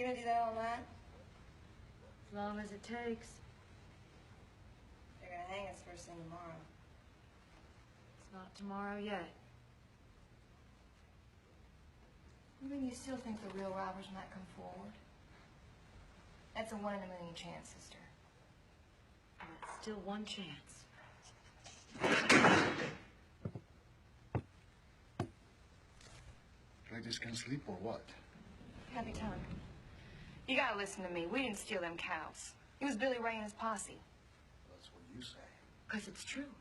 You gonna do that all night? As long as it takes. They're gonna hang us first thing tomorrow. It's not tomorrow yet. You mean you still think the real robbers might come forward? That's a 1 in a million chance, sister. Well, it's still one chance. I just can't sleep or what? Happy time. You gotta listen to me. We didn't steal them cows. It was Billy Ray and his posse. That's what you say. 'Cause it's true.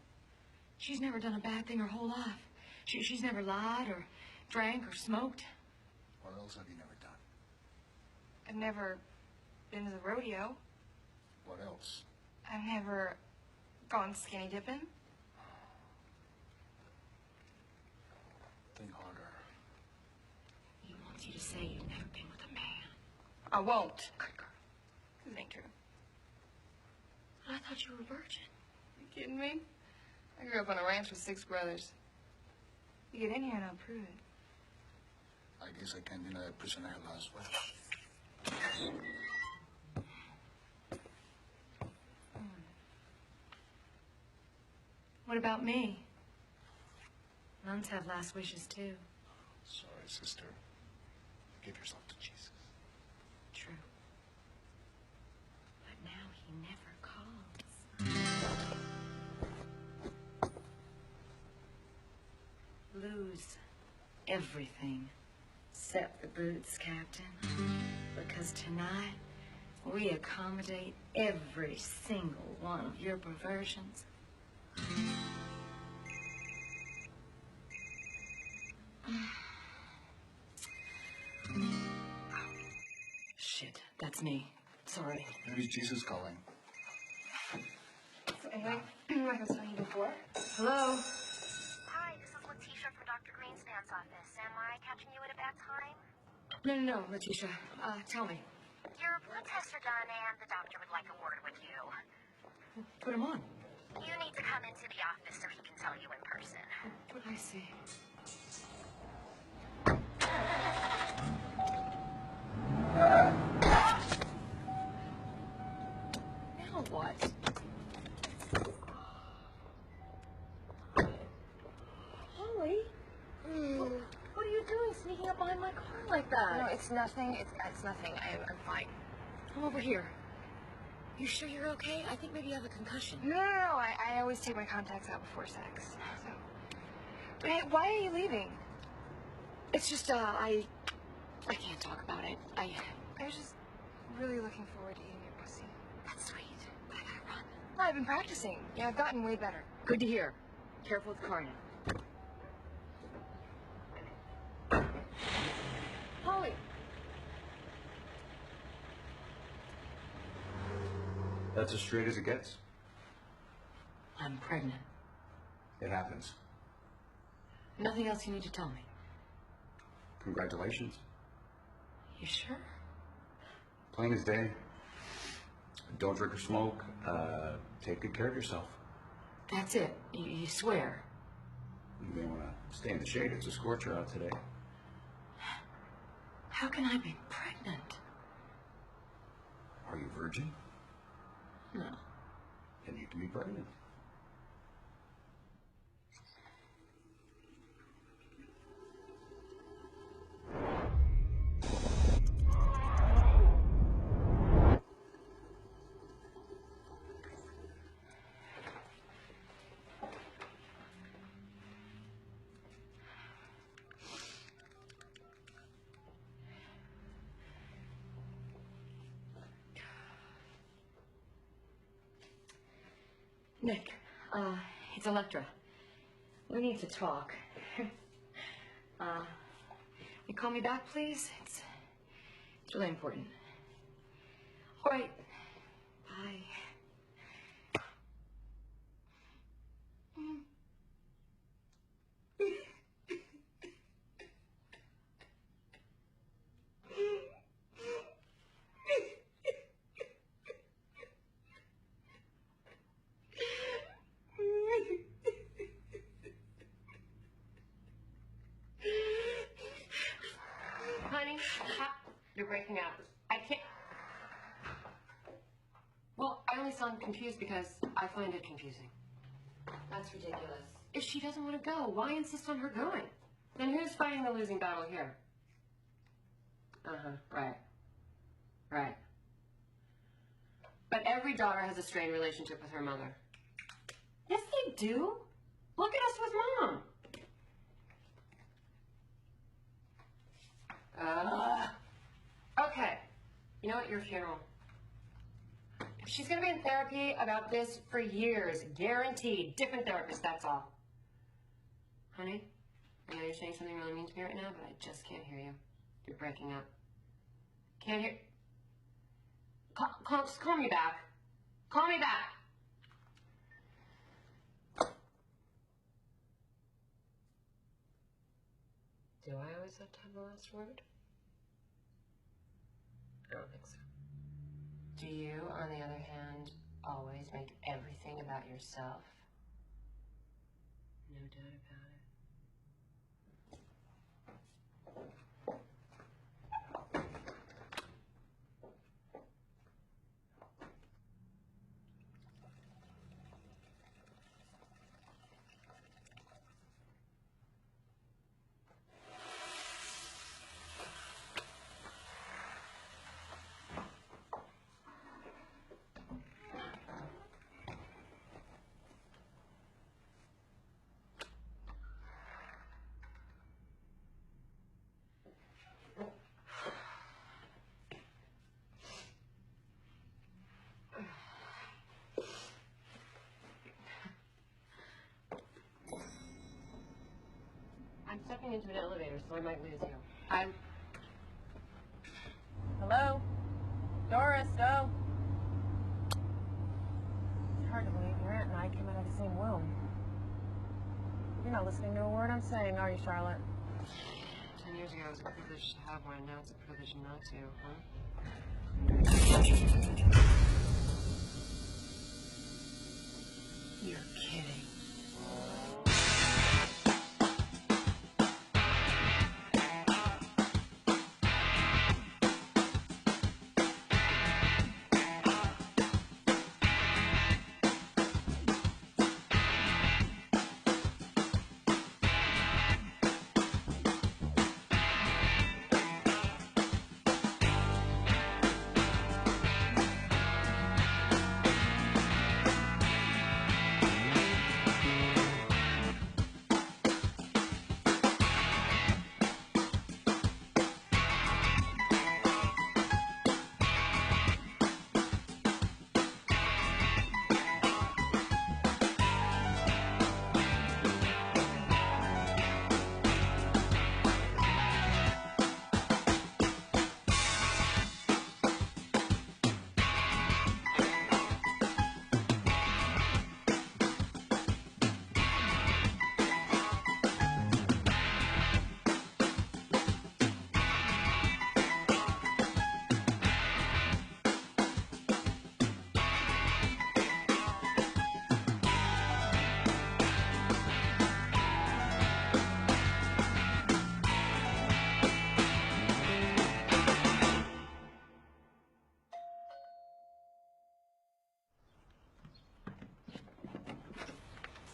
She's never done a bad thing her whole life. She's never lied or drank or smoked. What else have you never done? I've never been to the rodeo. What else? I've never gone skinny dipping. Think harder. He wants you to say you've never been with a man. I won't. Good girl. This ain't true. I thought you were a virgin. You kidding me? I grew up on a ranch with 6 brothers. You get in here and I'll prove it. I guess I can't deny a prisoner last way. What about me? Nuns have last wishes, too. Sorry, sister. Give yourself to Jesus. True. But now he never calls. Lose everything except the boots, Captain. Because tonight we accommodate every single one of your perversions. Shit, that's me. Sorry. Maybe Jesus calling. So anyway, like I was telling you before. Hello? Hi, this is Letitia from Dr. Greenstand's office. Am I catching you at a bad time? No, Letitia. Tell me. Your blood tests are done and the doctor would like a word with you. Put him on. You need to come into the office so he can tell you in person. What I see? Now what? Holly? What are you doing sneaking up behind my car like that? No, it's nothing. It's nothing. I'm fine. Come over here. You sure you're okay? I think maybe you have a concussion. No. I always take my contacts out before sex. So. But hey, why are you leaving? It's just, I can't talk about it. I was just really looking forward to eating your pussy. That's sweet. But I gotta run. No, I've been practicing. Yeah, I've gotten way better. Good to hear. Careful with the car now. Holly! That's as straight as it gets. I'm pregnant. It happens. Nothing else you need to tell me. Congratulations. You sure? Plain as day. Don't drink or smoke. Take good care of yourself. That's it. You swear. You may want to stay in the shade. It's a scorcher out today. How can I be pregnant? Are you virgin? No. Then you can be pregnant. Nick, it's Electra. We need to talk. You call me back, please? It's really important. All right. Bye. Honey, you're breaking up. I confused because I find it confusing. That's ridiculous. If she doesn't want to go, why insist on her going? Then who's fighting the losing battle here? Uh-huh, right. Right. But every daughter has a strained relationship with her mother. Yes, they do. Look at us with Mom. Okay. You know what? Your funeral. She's gonna be in therapy about this for years. Guaranteed. Different therapist, that's all. Honey, I know you're saying something really mean to me right now, but I just can't hear you. You're breaking up. Can't hear... Just call me back. Call me back. Do I always have to have the last word? I don't think so. Do you, on the other hand, always make everything about yourself? No doubt about it. I'm stepping into an elevator, so I might lose you. Hello? Doris, no. It's hard to believe your aunt and I came out of the same womb. You're not listening to a word I'm saying, are you, Charlotte? 10 years ago, it was a privilege to have one. Now it's a privilege not to, huh? You're kidding.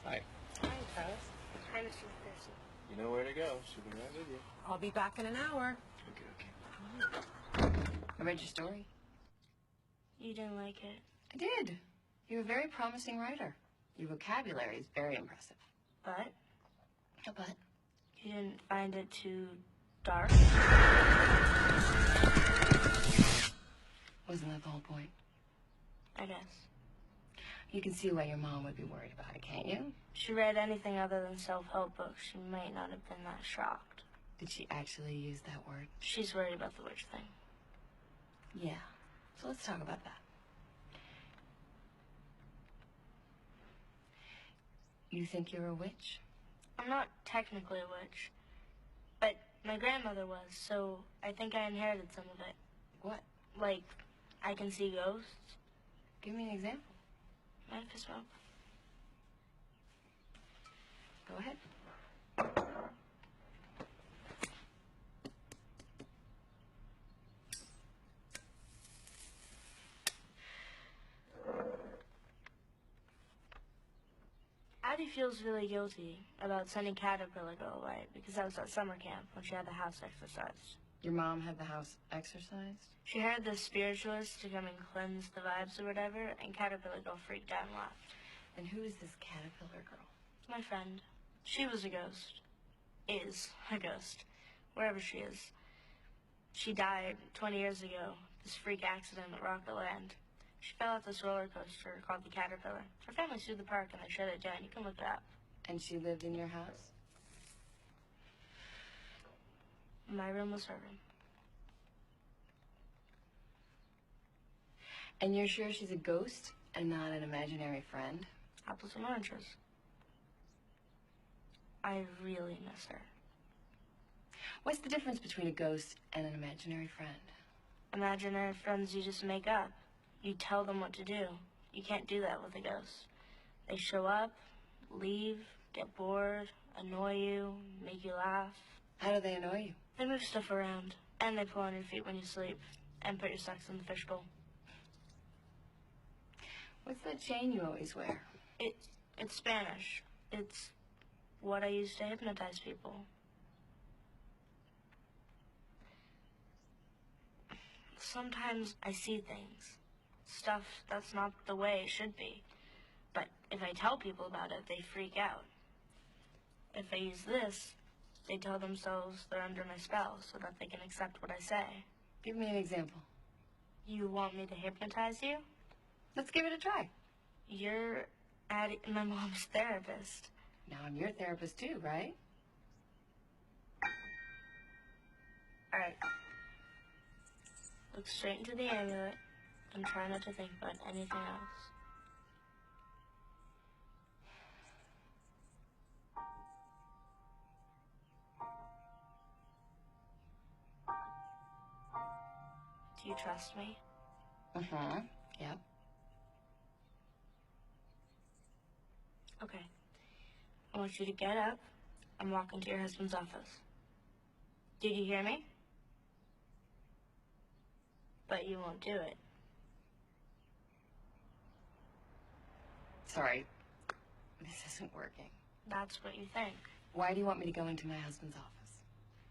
Hi. Hi, Travis. Hi, Mr. McPherson. You know where to go. She'll be right with you. I'll be back in an hour. Okay. I read your story. You didn't like it? I did. You're a very promising writer. Your vocabulary is very impressive. But But you didn't find it too dark? wasn't that the whole point? I guess. You can see why your mom would be worried about it, can't you? If she read anything other than self-help books, she might not have been that shocked. Did she actually use that word? She's worried about the witch thing. Yeah. So let's talk about that. You think you're a witch? I'm not technically a witch, but my grandmother was, so I think I inherited some of it. What? Like, I can see ghosts. Give me an example. Mind if I smoke? Go ahead. Addie feels really guilty about sending Caterpillar Girl away because that was at summer camp when she had the house exorcised. Your mom had the house exercised? She hired the spiritualist to come and cleanse the vibes or whatever, and Caterpillar Girl freaked out and left. And who is this Caterpillar Girl? My friend. She was a ghost. Is a ghost. Wherever she is. She died 20 years ago. This freak accident at Rocket Land. She fell off this roller coaster called the Caterpillar. Her family sued the park and they shut it down. You can look it up. And she lived in your house? My room was her room. And you're sure she's a ghost and not an imaginary friend? Apples and oranges. I really miss her. What's the difference between a ghost and an imaginary friend? Imaginary friends you just make up. You tell them what to do. You can't do that with a ghost. They show up, leave, get bored, annoy you, make you laugh. How do they annoy you? They move stuff around, and they pull on your feet when you sleep, and put your socks in the fishbowl. What's that chain you always wear? It's Spanish. It's what I use to hypnotize people. Sometimes I see things. Stuff that's not the way it should be. But if I tell people about it, they freak out. If I use this, they tell themselves they're under my spell so that they can accept what I say. Give me an example. You want me to hypnotize you? Let's give it a try. You're my mom's therapist. Now I'm your therapist too, right? All right. Look straight into the amulet and try not to think about anything else. Do you trust me? Uh-huh. Yep. Okay. I want you to get up and walk into your husband's office. Did you hear me? But you won't do it. Sorry. This isn't working. That's what you think. Why do you want me to go into my husband's office?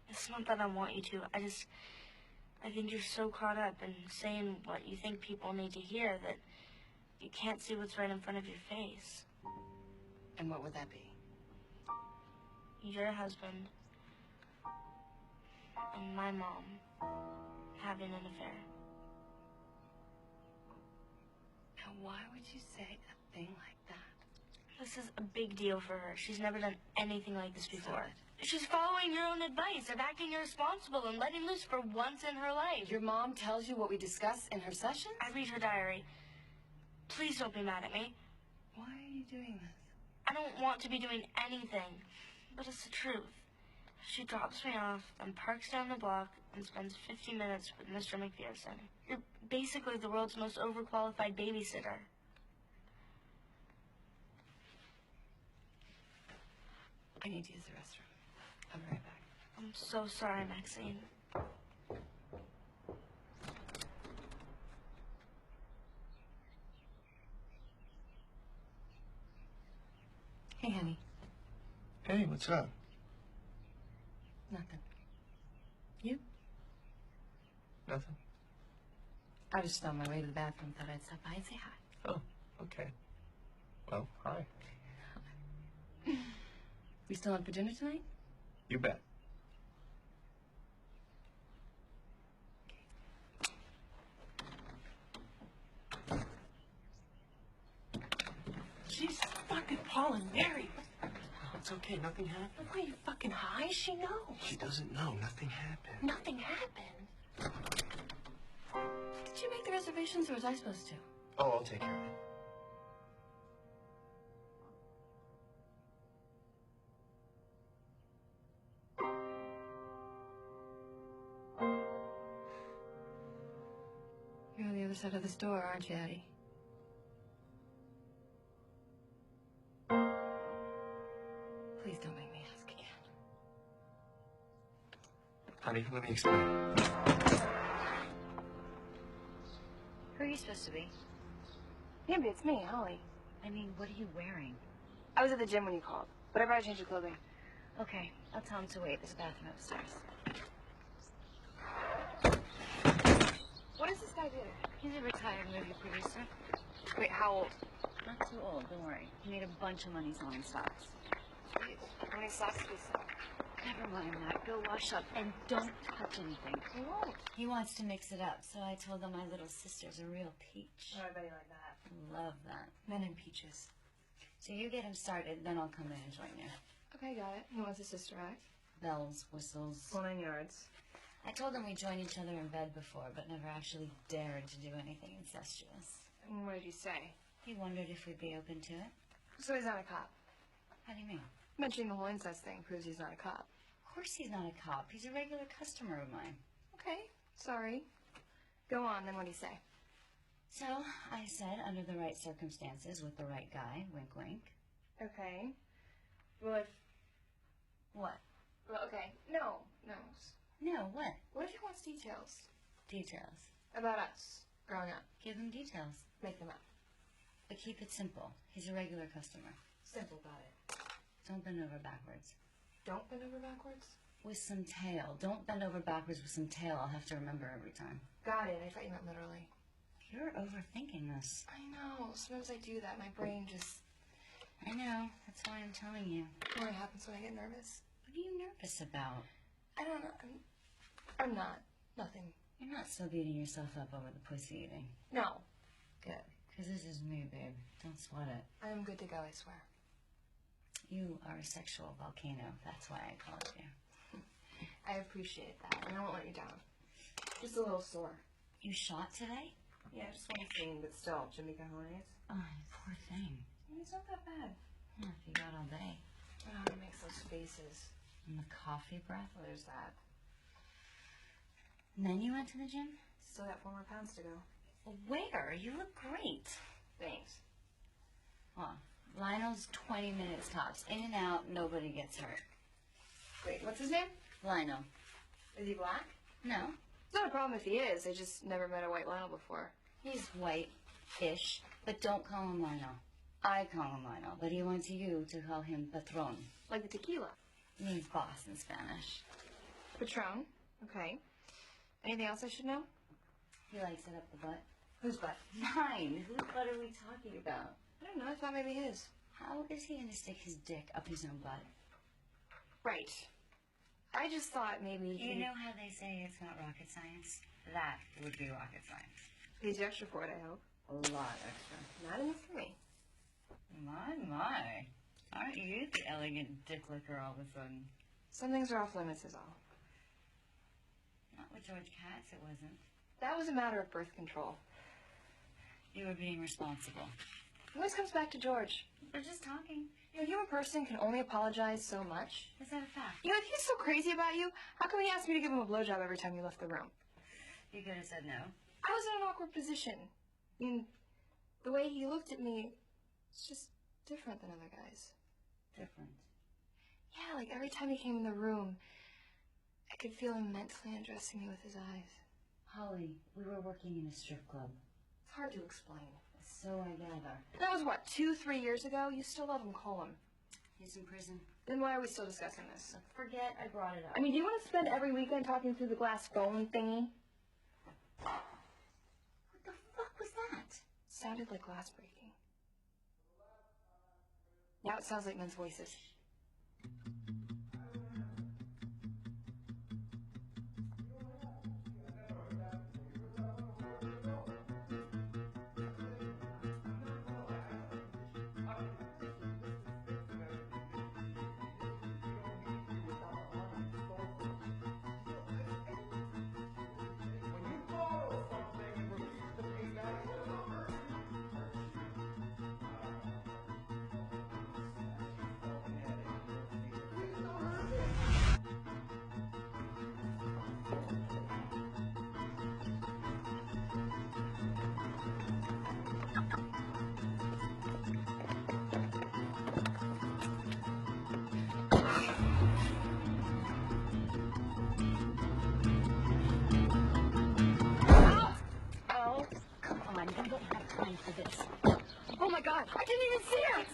It's not that I want you to. I think you're so caught up in saying what you think people need to hear that you can't see what's right in front of your face. And what would that be? Your husband and my mom having an affair. Now, why would you say a thing like that? This is a big deal for her. She's never done anything like this before. She's following her own advice of acting irresponsible and letting loose for once in her life. Your mom tells you what we discuss in her sessions? I read her diary. Please don't be mad at me. Why are you doing this? I don't want to be doing anything, but it's the truth. She drops me off, then parks down the block, and spends 50 minutes with Mr. McPherson. You're basically the world's most overqualified babysitter. I need to use the restroom. I'll be right back. I'm so sorry, Maxine. Hey, honey. Hey, what's up? Nothing. You? Nothing? I was just on my way to the bathroom. Thought I'd stop by and say hi. Oh, okay. Well, hi. We still on for dinner tonight? You bet. Jeez, fucking Paul and Mary. Oh, it's okay. Nothing happened. Why are you fucking high? She knows. She doesn't know. Nothing happened. Nothing happened. Did you make the reservations or was I supposed to? Oh, I'll take care of it. You're on the other side of this door, aren't you, Addie? Please don't make me ask again. Honey, let me explain. Who are you supposed to be? Yeah, but it's me, Holly. I mean, what are you wearing? I was at the gym when you called, but I brought a change of clothing. Okay, I'll tell him to wait. There's a bathroom upstairs. What does this guy do? He's a retired movie producer. Wait, how old? Not too old, don't worry. He made a bunch of money selling stocks. Jeez, how many socks do you sell? Never mind that. Go wash up and don't touch anything. I won't. He wants to mix it up, so I told him my little sister's a real peach. Oh, I bet you like that. Love that. Men and peaches. So you get him started, then I'll come in and join you. Okay, got it. He wants his sister act. Bells, whistles. 9 yards. I told him we joined each other in bed before, but never actually dared to do anything incestuous. And what did you say? He wondered if we'd be open to it. So he's not a cop. How do you mean? Mentioning the whole incest thing proves he's not a cop. Of course he's not a cop. He's a regular customer of mine. Okay, sorry. Go on, then what do you say? So I said, under the right circumstances, with the right guy, wink wink. Okay. Well, if... What? Well, okay. No. No, what? What if he wants details? Details. About us, growing up. Give him details. Make them up. But keep it simple. He's a regular customer. Simple, got it. Don't bend over backwards. Don't bend over backwards? With some tail. Don't bend over backwards with some tail. I'll have to remember every time. Got it. I thought you meant literally. You're overthinking this. I know. Sometimes I do that. My brain just... I know. That's why I'm telling you. What happens when I get nervous? What are you nervous about? I don't know. I'm not. Nothing. You're not still beating yourself up over the pussy eating. No. Good. Because this is me, babe. Don't sweat it. I'm good to go, I swear. You are a sexual volcano. That's why I called you. I appreciate that, and I won't let you down. Just a little sore. You shot today? Yeah, just one scene, but still, Jimmy Cajones. Oh, poor thing. It's not that bad. Yeah, if you got all day. Oh, he makes those faces. And the coffee breath. Well, there's that. And then you went to the gym? Still got 4 more pounds to go. Where? You look great. Thanks. Well, Lionel's 20 minutes tops. In and out, nobody gets hurt. Wait, what's his name? Lionel. Is he black? No. It's not a problem if he is. I just never met a white Lionel before. He's white-ish, but don't call him Lionel. I call him Lionel, but he wants you to call him Patron. Like the tequila. It means boss in Spanish. Patron. Okay. Anything else I should know? He likes it up the butt. Whose butt? Mine. Whose butt are we talking about? I don't know. I thought maybe his. How is he going to stick his dick up his own butt? Right. I just thought maybe he... You know how they say it's not rocket science? That would be rocket science. Pays you extra for it, I hope. A lot extra. Not enough for me. My. Aren't you the elegant dick licker all of a sudden? Some things are off limits is all. Not with George Katz, it wasn't. That was a matter of birth control. You were being responsible. It always comes back to George. We're just talking. You know, a human person can only apologize so much. Is that a fact? You know, if he's so crazy about you, how come he asked me to give him a blowjob every time you left the room? You could have said no. I was in an awkward position. I mean, the way he looked at me, it's just different than other guys. Different. Yeah, like every time he came in the room, I could feel him mentally undressing me with his eyes. Holly, we were working in a strip club. It's hard to explain. So I gather. That was what, 2-3 years ago? You still let him call him. He's in prison. Then why are we still discussing this? Forget I brought it up. I mean, do you want to spend every weekend talking through the glass phone thingy? What the fuck was that? Sounded like glass breaking. Now it sounds like men's voices.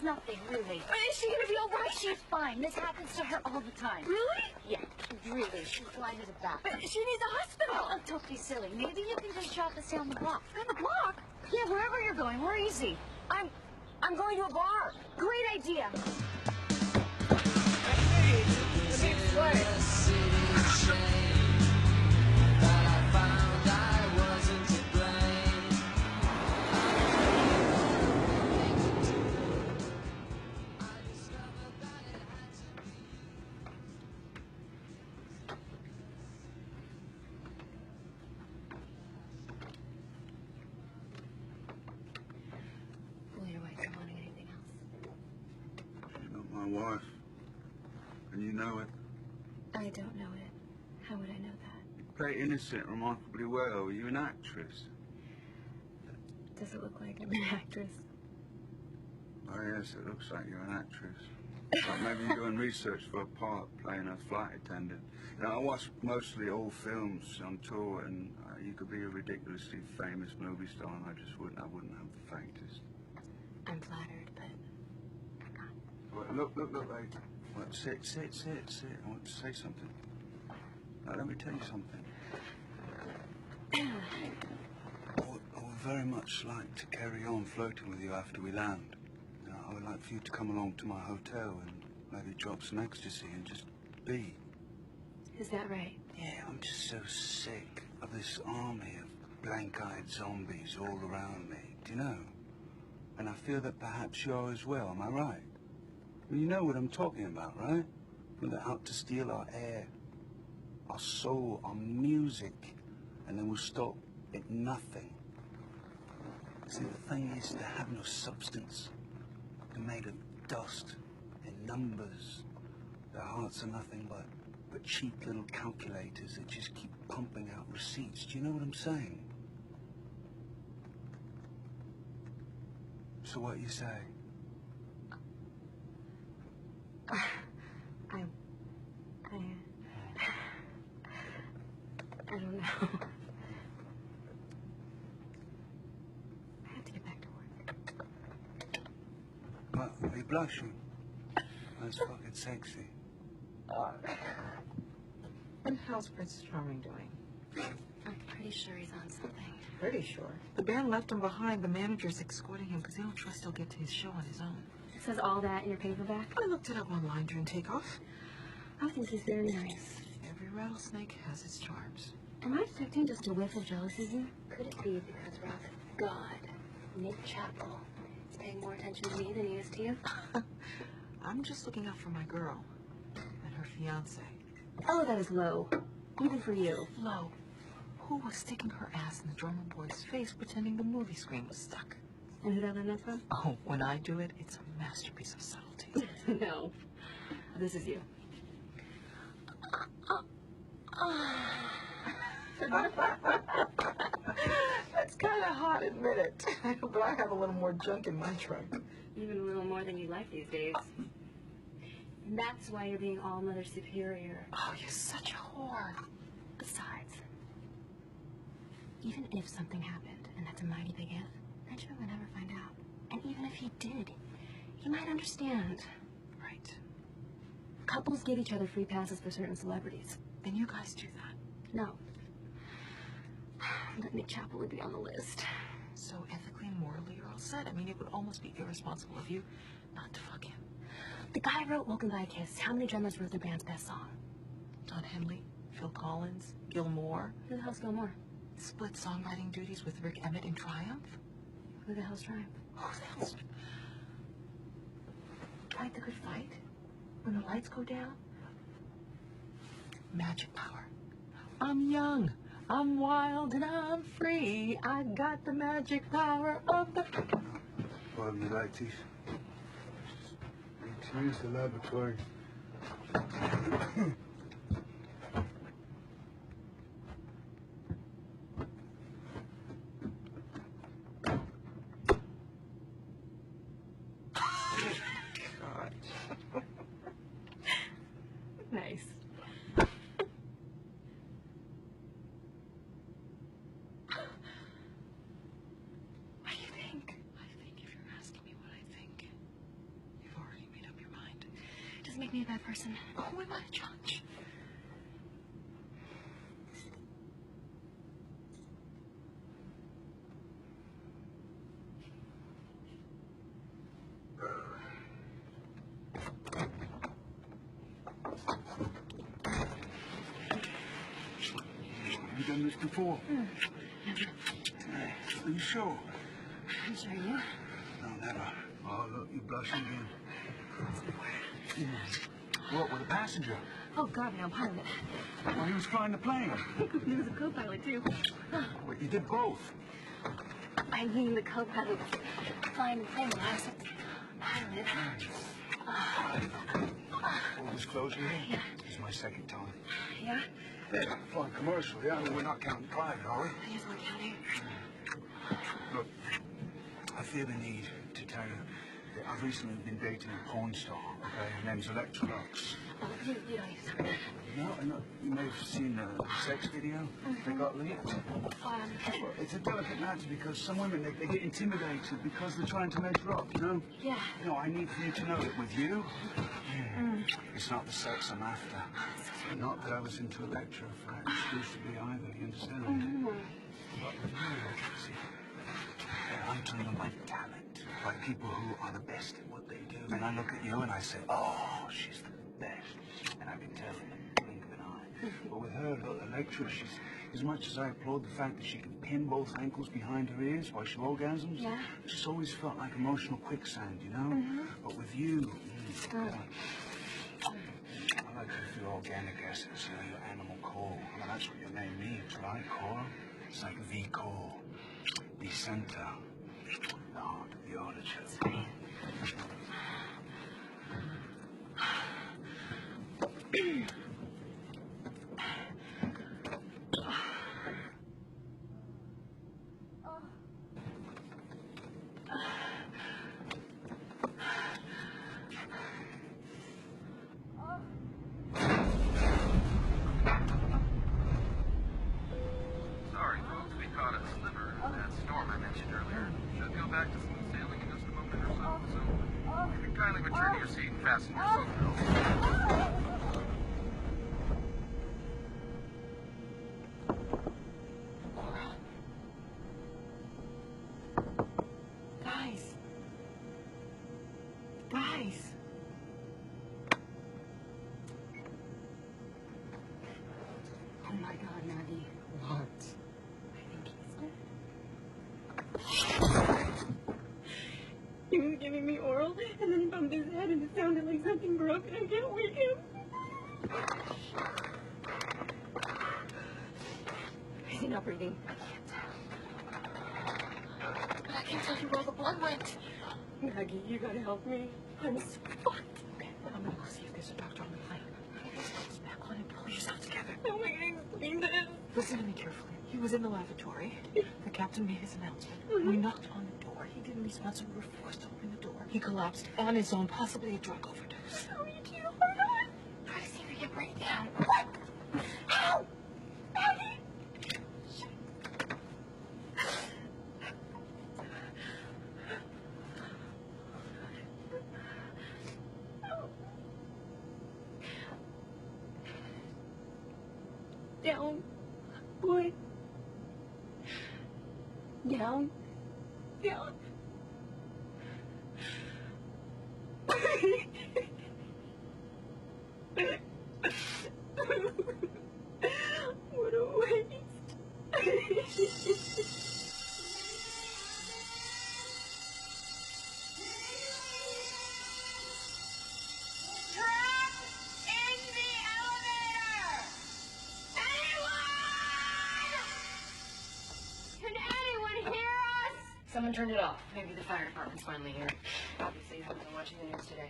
nothing, really. Is she gonna be all right? She's fine. This happens to her all the time. Really? Yeah, really. She's blind as a bat. But she needs a hospital. Oh, don't be silly. Maybe you can just drop us down the block. On the block? Yeah, wherever you're going. We're easy. I'm going to a bar. Great idea. Pull your weight. Come on, anything else? She's not my wife. And you know it. I don't know it. How would I know that? You play innocent remarkably well. Are you an actress? Does it look like I'm an actress? Oh, yes, it looks like you're an actress. Like maybe you're doing research for a part, playing a flight attendant. You know, I watch mostly old films on tour, and you could be a ridiculously famous movie star, and I wouldn't have the faintest. I'm flattered, but I'm not. Well, look, lady. Well, sit. I want to say something. Now, let me tell you something. I would very much like to carry on floating with you after we land. You know, I would like for you to come along to my hotel and maybe drop some ecstasy and just be. Is that right? Yeah, I'm just so sick of this army of blank-eyed zombies all around me. Do you know? And I feel that perhaps you are as well. Am I right? Well, you know what I'm talking about, right? Well, they're out to steal our air, our soul, our music, and then we'll stop at nothing. See, the thing is to have no substance. They're made of dust and numbers. Their hearts are nothing but cheap little calculators that just keep pumping out receipts. Do you know what I'm saying? So what you say? I don't know. I have to get back to work. What? Are you blushing? That's fucking sexy. And how's Prince Charming doing? I'm pretty sure he's on something. Pretty sure. The band left him behind. The manager's escorting him because they don't trust he'll get to his show on his own. It says all that in your paperback? I looked it up online during takeoff. I think he's very nice. Every rattlesnake has its charms. Am I detecting just a whiff of jealousy here? Could it be because Ralph, God, Nick Chappell, is paying more attention to me than he is to you? I'm just looking out for my girl and her fiance. Oh, that is low. Even for you. Flo, who was sticking her ass in the drummer boy's face pretending the movie screen was stuck. And who did I learn that from? Oh, when I do it, it's a masterpiece of subtlety. No. This is you. That's kind of hot, admit it. But I have a little more junk in my trunk. Even a little more than you like these days. And that's why you're being all Mother Superior. Oh, you're such a whore. Besides, even if something happened, and that's a mighty big if, Benjamin would never find out. And even if he did, he might understand. Right. Couples give each other free passes for certain celebrities. Then you guys do that. No. But Nick Chappell would be on the list. So ethically and morally, you're all set. I mean, it would almost be irresponsible of you not to fuck him. The guy wrote Welcome by a Kiss. How many drummers wrote their band's best song? Don Henley, Phil Collins, Gil Moore. Who the hell's Gilmore? Split songwriting duties with Rick Emmett in Triumph. Who the hell's Triumph? Who the hell's... Fight the good fight? When the lights go down? Magic power. I'm young, I'm wild, and I'm free. I got the magic power of the... Pardon me, ladies. Need to use the laboratory. God. Nice. What do you think? I think if you're asking me what I think, doesn't make me a bad person. Oh, I'm not a judge. Have you done this before? Never. Are you sure? I'm sure you. No, never. Oh, look, you're blushing again. What, with a passenger? Oh, God, no, pilot. Oh, he was flying the plane. He was a co-pilot, too. Wait, you did both? I mean the co-pilot flying the plane while I was pilot. Full disclosure here? Yeah. This is my second time. Yeah? Yeah, flying commercial, yeah? I mean, we're not counting private, are we? Here's one counting. Look, I feel the need to tell you that I've recently been dating a porn star, okay? Her name's Electrolux. Oh, you don't need to. No, you may have seen the sex video that got leaked. Well, it's a delicate matter because some women, they get intimidated because they're trying to measure up, you know? Yeah. You know, I need for you to know that with you, it's not the sex I'm after. Not that I was into Electra exclusively either, you understand? But with you, see, I'm talking about talent, like people who are the best at what they do. And I look at you and I say, oh, she's the best. And I can tell in the blink of an eye. But with her, look, Electra, she's, as much as I applaud the fact that she can pin both ankles behind her ears while she orgasms, Yeah. she's always felt like emotional quicksand, you know? But with you, I like you through organic essence, you know, your animal core. Well, that's what your name means, right? Core? It's like the core, the center, the heart of the origin. Sorry. Sorry, folks, we caught a sliver of that storm I mentioned earlier. Should go back to smooth sailing in just a moment or so. So, if you could kindly return to your seat and fasten your seatbelt. Guys. Guys. Oh, my God, Maggie. What? He was giving me oral, and then he bumped his head, and it sounded like something broke, and I can't wake him. Is he not breathing? But I can't tell you where all the blood went. Maggie, you gotta help me. I'm so fucked. Okay, I'm gonna go see if there's a doctor on the plane. Just back on and pull yourself together. How am I gonna explain this? Listen to me carefully. He was in the lavatory. The captain made his announcement. We knocked on the door. He didn't respond, so we were forced to open the door. He collapsed on his own, possibly a drug overdose. How are you two? Oh, my God. Try to see if you can break down. What? How? Maggie! Down, boy. Down, down. What a waste. Someone turned it off. Maybe the fire department's finally here. Obviously, you haven't been watching the news today.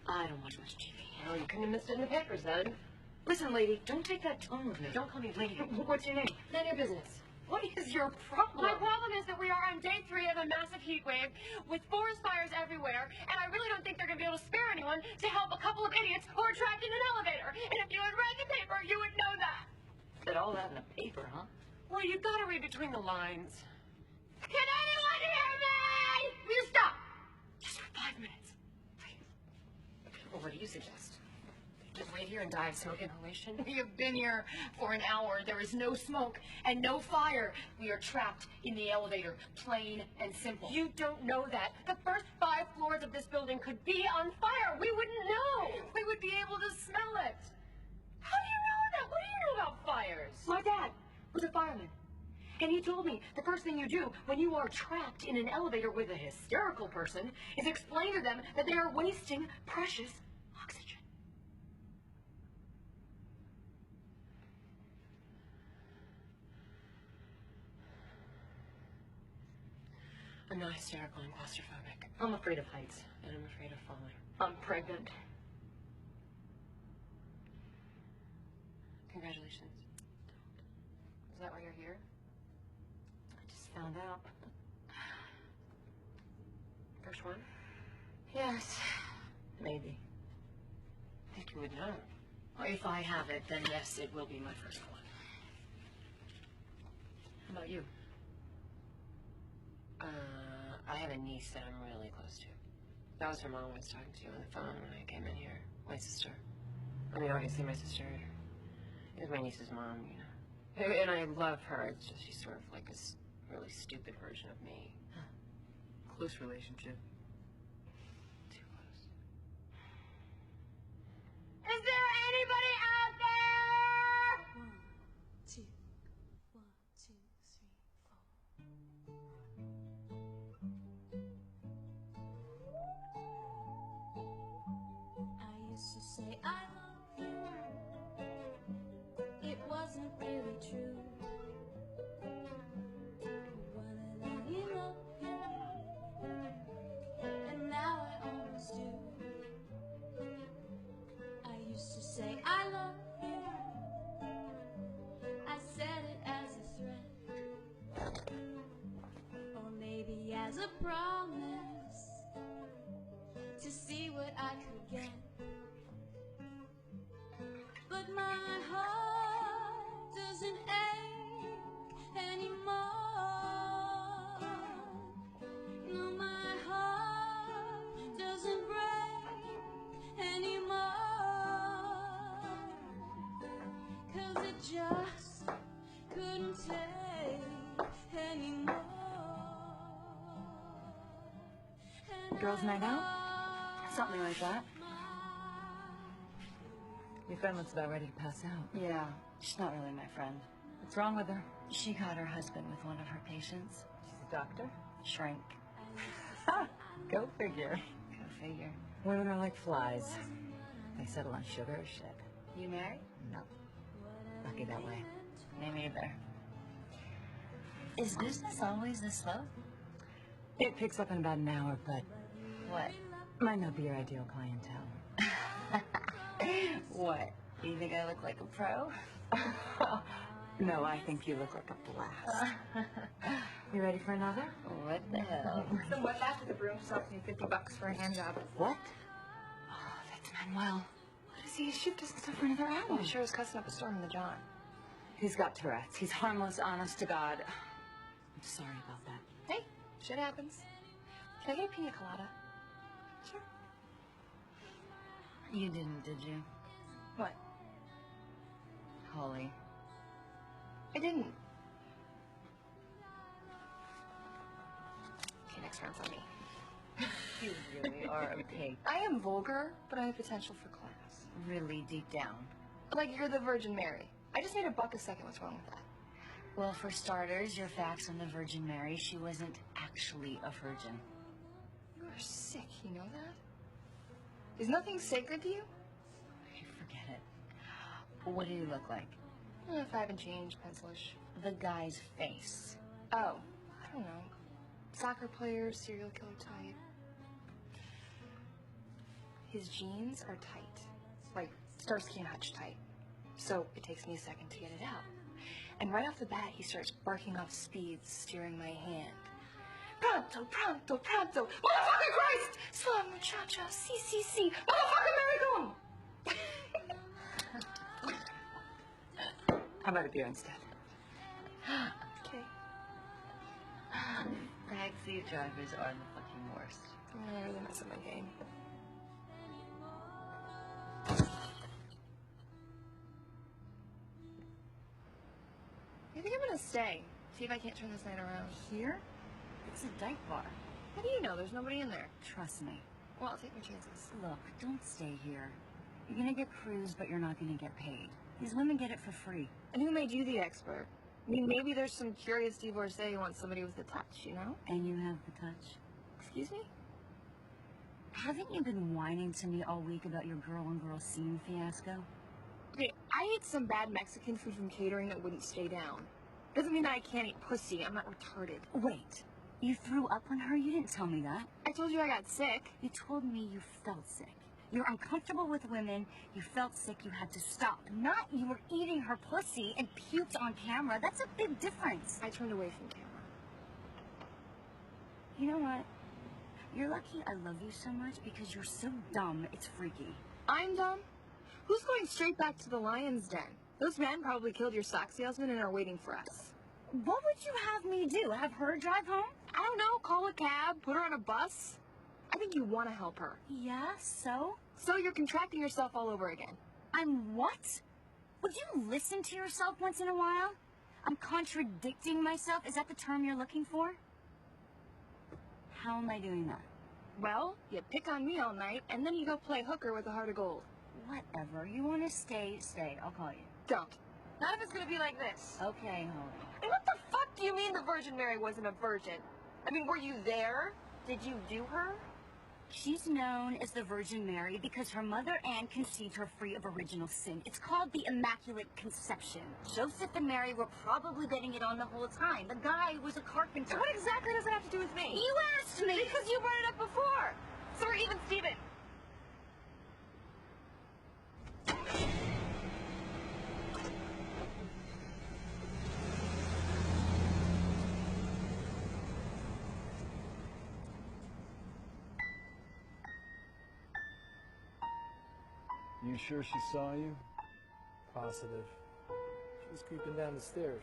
I don't watch much TV. Well, you couldn't have missed it in the papers then. Listen, lady, don't take that tone with me. Don't call me lady. What's your name? None of your business. What is your problem? My problem is that we are on day 3 of a massive heat wave with forest fires everywhere, and I really don't think they're going to be able to spare anyone to help a couple of idiots who are trapped in an elevator. And if you had read the paper, you would know that. Said all that in a paper, huh? Well, you've got to read between the lines. Can anyone hear me? Will you stop? Just for 5 minutes. Please. Well, what do you suggest? Just wait here and die of smoke inhalation? We have been here for an hour. There is no smoke and no fire. We are trapped in the elevator, plain and simple. You don't know that. The first 5 floors of this building could be on fire. We wouldn't know. We would be able to smell it. How do you know that? What do you know about fires? My dad was a fireman. And he told me the first thing you do when you are trapped in an elevator with a hysterical person is explain to them that they are wasting precious oxygen. I'm not hysterical, I'm claustrophobic. I'm afraid of heights, and I'm afraid of falling. I'm pregnant. Congratulations. Is that why you're here? I just found out. First one? Yes. Maybe. I think you would know. Well, if I have it, then yes, it will be my first one. How about you? I have a niece that I'm really close to. That was her mom I was talking to on the phone when I came in here. My sister. I mean, obviously my sister. It was my niece's mom, you know. And I love her. It's just she's sort of like a really stupid version of me. Close relationship. Too close. Is there anybody out there? 1, 2, 1, 2, 3, 4. I used to say I love you. It wasn't really true. Wanted I love you, and now I almost do. I used to say I love you. I said it as a threat, or maybe as a promise to see what I could get. But my heart doesn't ache anymore. No, my heart doesn't break anymore. 'Cause it just couldn't take anymore. Girls' night out? Something like that. Your friend looks about ready to pass out. Yeah, she's not really my friend. What's wrong with her? She caught her husband with one of her patients. She's a doctor? Shrink. Go figure. Go figure. Women are like flies. They settle on sugar or shit. You married? No. Lucky that way. Me neither. Is business always this slow? It picks up in about an hour, but What? might not be your ideal clientele. What? Do you think I look like a pro? No, I think you look like a blast. You ready for another? What the hell? So what after the broom sells me $50 for a hand job? What? Oh, that's Manuel. What is he? His shift doesn't start for another hour. I'm sure he's cussing up a storm in the John. He's got Tourette's. He's harmless, honest to God. I'm sorry about that. Hey, shit happens. Can I get a pina colada? Sure. You didn't, did you? What? Holly. I didn't. Okay, next round's on me. You really are a pig. I am vulgar, but I have potential for class. Really deep down. Like you're the Virgin Mary. I just made $1 a second. What's wrong with that? Well, for starters, your facts on the Virgin Mary, she wasn't actually a virgin. You are sick, you know that? Is nothing sacred to you? Forget it. What did he look like? 5 and change, pencilish. The guy's face. Oh, I don't know. Soccer player, serial killer type. His jeans are tight. Like Starsky and Hutch tight. So it takes me a second to get it out. And right off the bat, he starts barking off speeds, steering my hand. Pronto, pronto, pronto. Motherfucking Christ! Slam muchacha, si. Motherfucking Mary How about a beer instead? Okay. Taxi drivers are the fucking worst. I really mess up my game. gonna stay. See if I can't turn this night around. Here? It's a dyke bar. How do you know? There's nobody in there. Trust me. Well, I'll take my chances. Look, don't stay here. You're gonna get cruised, but you're not gonna get paid. These women get it for free. And who made you the expert? I mean, maybe there's some curious divorcee who wants somebody with the touch, you know? And you have the touch. Excuse me? Haven't you been whining to me all week about your girl-on-girl scene fiasco? Okay, I ate some bad Mexican food from catering that wouldn't stay down. Doesn't mean that I can't eat pussy. I'm not retarded. Wait, you threw up on her? You didn't tell me that. I told you I got sick. You told me you felt sick. You're uncomfortable with women, you felt sick, you had to stop. Not you were eating her pussy and puked on camera. That's a big difference. I turned away from camera. You know what? You're lucky I love you so much because you're so dumb, it's freaky. I'm dumb? Who's going straight back to the lion's den? Those men probably killed your sock salesman and are waiting for us. What would you have me do? Have her drive home? I don't know, call a cab, put her on a bus? I think you want to help her. Yeah, so? So you're contracting yourself all over again. I'm what? Would you listen to yourself once in a while? I'm contradicting myself? Is that the term you're looking for? How am I doing that? Well, you pick on me all night, and then you go play hooker with a heart of gold. Whatever. You want to stay, stay. I'll call you. Don't. Not if it's gonna be like this. Okay, Holly. And what the fuck do you mean the Virgin Mary wasn't a virgin? I mean, were you there? Did you do her? She's known as the Virgin Mary because her mother Anne conceived her free of original sin. It's called the Immaculate Conception. Joseph and Mary were probably getting it on the whole time. The guy was a carpenter. So what exactly does it have to do with me? You asked me! Because you brought it up before! So we're even, Steven! You sure she saw you? Positive. She was creeping down the stairs.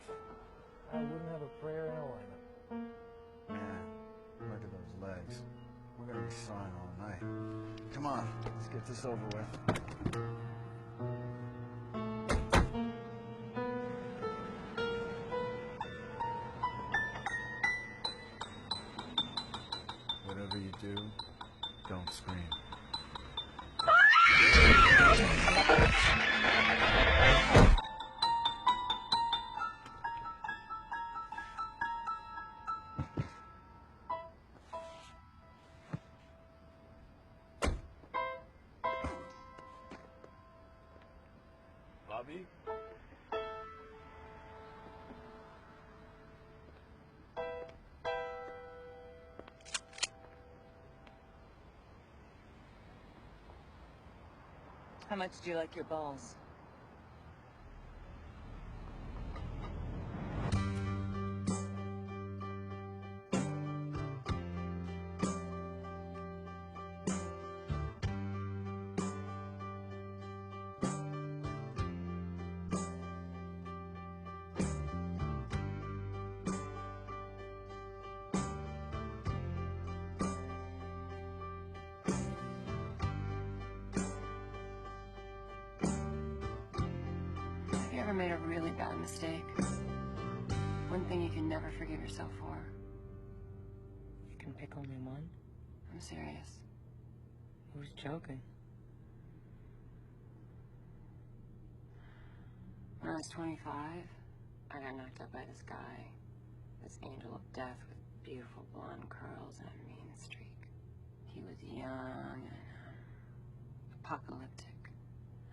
I wouldn't have a prayer in a lineup. Man, look at those legs. We're gonna be sawing all night. Come on, let's get this over with. Whatever you do, don't scream. Bobby? How much do you like your balls? Have you ever made a really bad mistake? One thing you can never forgive yourself for? You can pick only one? I'm serious. Who's joking? When I was 25, I got knocked up by this guy. This angel of death with beautiful blonde curls and a mean streak. He was young and apocalyptic.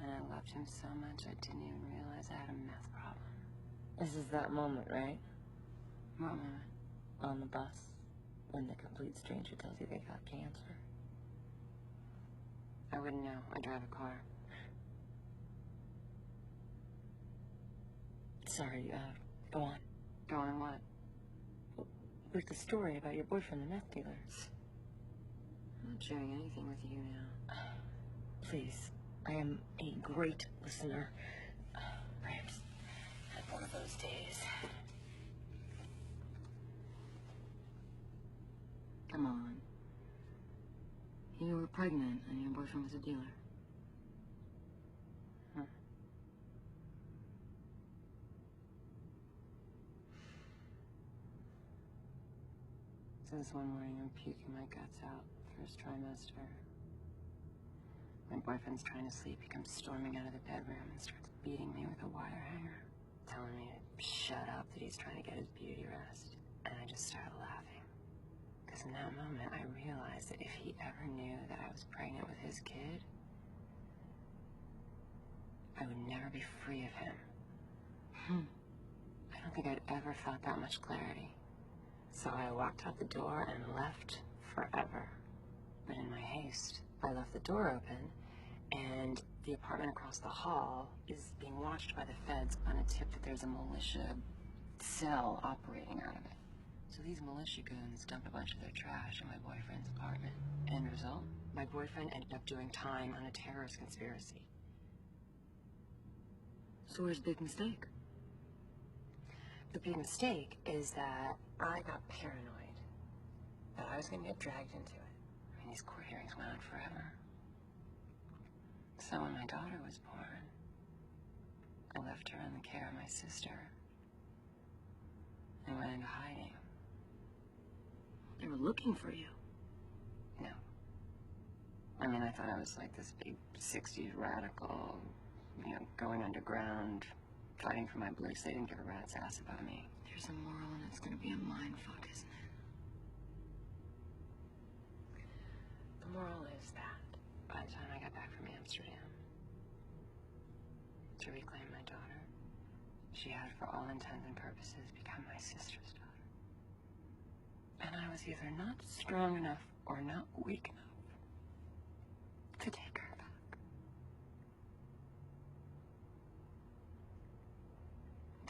And I loved him so much I didn't even realize I had a meth problem. This is that moment, right? What moment? On the bus, when the complete stranger tells you they got cancer. I wouldn't know. I drive a car. Sorry, go on. Go on what? With the story about your boyfriend, the meth dealer. I'm not sharing anything with you now. Please, I am a great listener. Perhaps had one of those days. Come on. You were pregnant and your boyfriend was a dealer. So this one morning, I'm puking my guts out, first trimester. My boyfriend's trying to sleep. He comes storming out of the bedroom and starts beating me with a wire hanger, telling me to shut up, that he's trying to get his beauty rest. And I just started laughing. Because in that moment, I realized that if he ever knew that I was pregnant with his kid, I would never be free of him. I don't think I'd ever felt that much clarity. So I walked out the door and left forever. But in my haste, I left the door open, and the apartment across the hall is being watched by the feds on a tip that there's a militia cell operating out of it. So these militia goons dumped a bunch of their trash in my boyfriend's apartment. End result, my boyfriend ended up doing time on a terrorist conspiracy. So where's the big mistake? The big mistake is that I got paranoid that I was going to get dragged into it. I mean, these court hearings went on forever. So when my daughter was born, I left her in the care of my sister. I went into hiding. They were looking for you. No. I mean, I thought I was like this big 60s radical, going underground, fighting for my beliefs. They didn't give a rat's ass about me. There's a moral, and it's gonna be a mindfuck, isn't it? The moral is that by the time I got back from Amsterdam to reclaim my daughter, she had, for all intents and purposes, become my sister's daughter. And I was either not strong enough or not weak enough to take her back.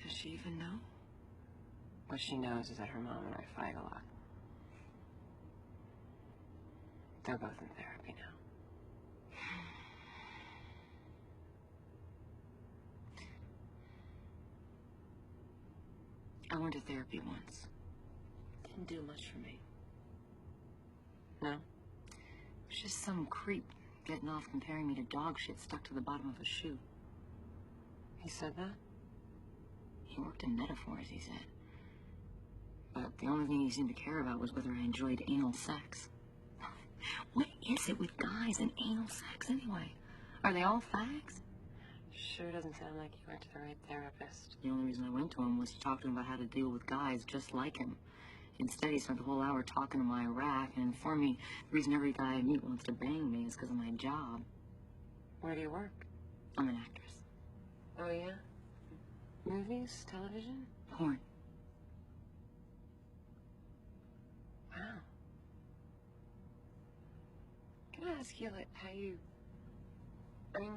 Does she even know? What she knows is that her mom and I fight a lot. They're both in therapy now. I went to therapy once. Didn't do much for me. No? It was just some creep getting off comparing me to dog shit stuck to the bottom of a shoe. He said that? He worked in metaphors, he said. But the only thing he seemed to care about was whether I enjoyed anal sex. What is it with guys and anal sex, anyway? Are they all fags? Sure doesn't sound like you went to the right therapist. The only reason I went to him was to talk to him about how to deal with guys just like him. Instead, he spent the whole hour talking to my Iraq and informed me the reason every guy I meet wants to bang me is because of my job. Where do you work? I'm an actress. Oh, yeah? Movies? Television? Porn. Wow. Can I ask you, like, how you... I mean,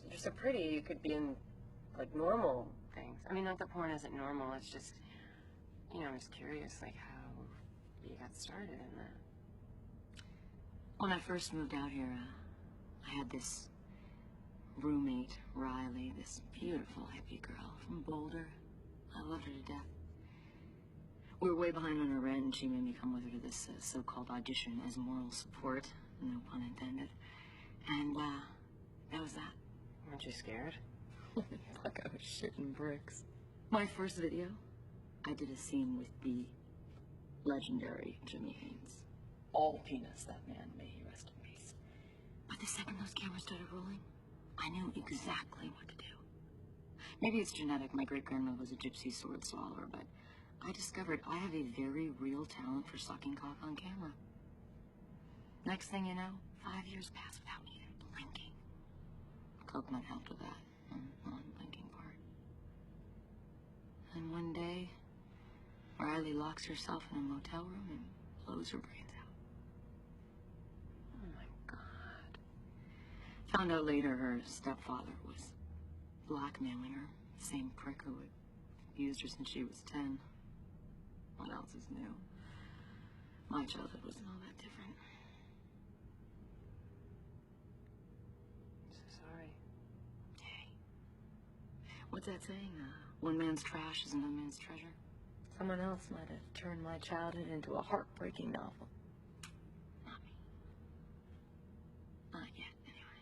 you're so pretty, you could be in, like, normal things. I mean, not that porn isn't normal, it's just, I'm just curious, like, how you got started in that. When I first moved out here, I had this roommate, Riley, this beautiful hippie girl from Boulder. I loved her to death. We were way behind on our rent, and she made me come with her to this so-called audition as moral support, no pun intended. And, that was that. Weren't you scared? Like I was shitting bricks. My first video, I did a scene with the legendary Jimmy Haynes. All penis, that man, may he rest in peace. But the second those cameras started rolling, I knew exactly what to do. Maybe it's genetic. My great-grandmother was a gypsy sword swallower, but I discovered I have a very real talent for sucking cock on camera. Next thing you know, 5 years passed without me even blinking. Coke might help with that, non-blinking part. And one day, Riley locks herself in a motel room and blows her brains out. Oh my God. Found out later her stepfather was blackmailing her. Same prick who had used her since she was 10. What else is new? My childhood wasn't all that different. So sorry. Hey. What's that saying? One man's trash is another man's treasure. Someone else might have turned my childhood into a heartbreaking novel. Not me. Not yet, anyway.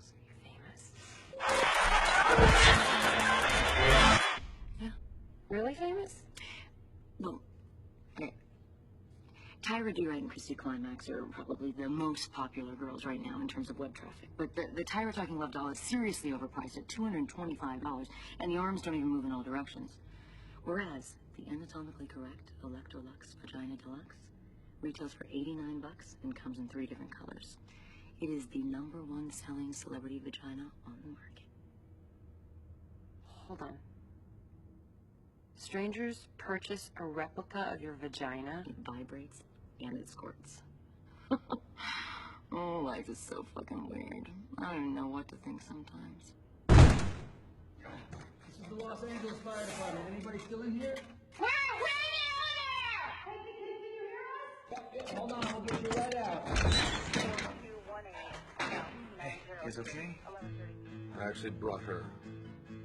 So you're famous? Yeah. Really famous? Well, Tyra D. Wright and Christy Climax are probably the most popular girls right now in terms of web traffic. But the Tyra Talking Love doll is seriously overpriced at $225, and the arms don't even move in all directions. Whereas the anatomically correct Electrolux Vagina Deluxe retails for $89 and comes in 3 different colors. It is the #1 selling celebrity vagina on the market. Hold on. Strangers purchase a replica of your vagina? It vibrates and it squirts. Oh, life is so fucking weird. I don't even know what to think sometimes. This is the Los Angeles Fire Department. Anybody still in here? Yeah, hold on, I'll get you right out. Hey, is okay? I actually brought her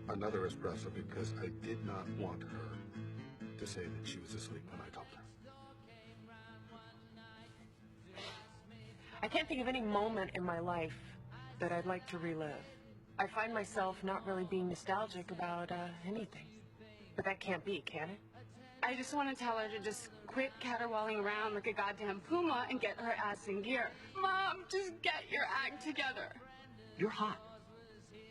another espresso because I did not want her to say that she was asleep when I told her. I can't think of any moment in my life that I'd like to relive. I find myself not really being nostalgic about anything. But that can't be, can it? I just want to tell her to just quit caterwauling around like a goddamn puma and get her ass in gear. Mom, just get your act together. You're hot.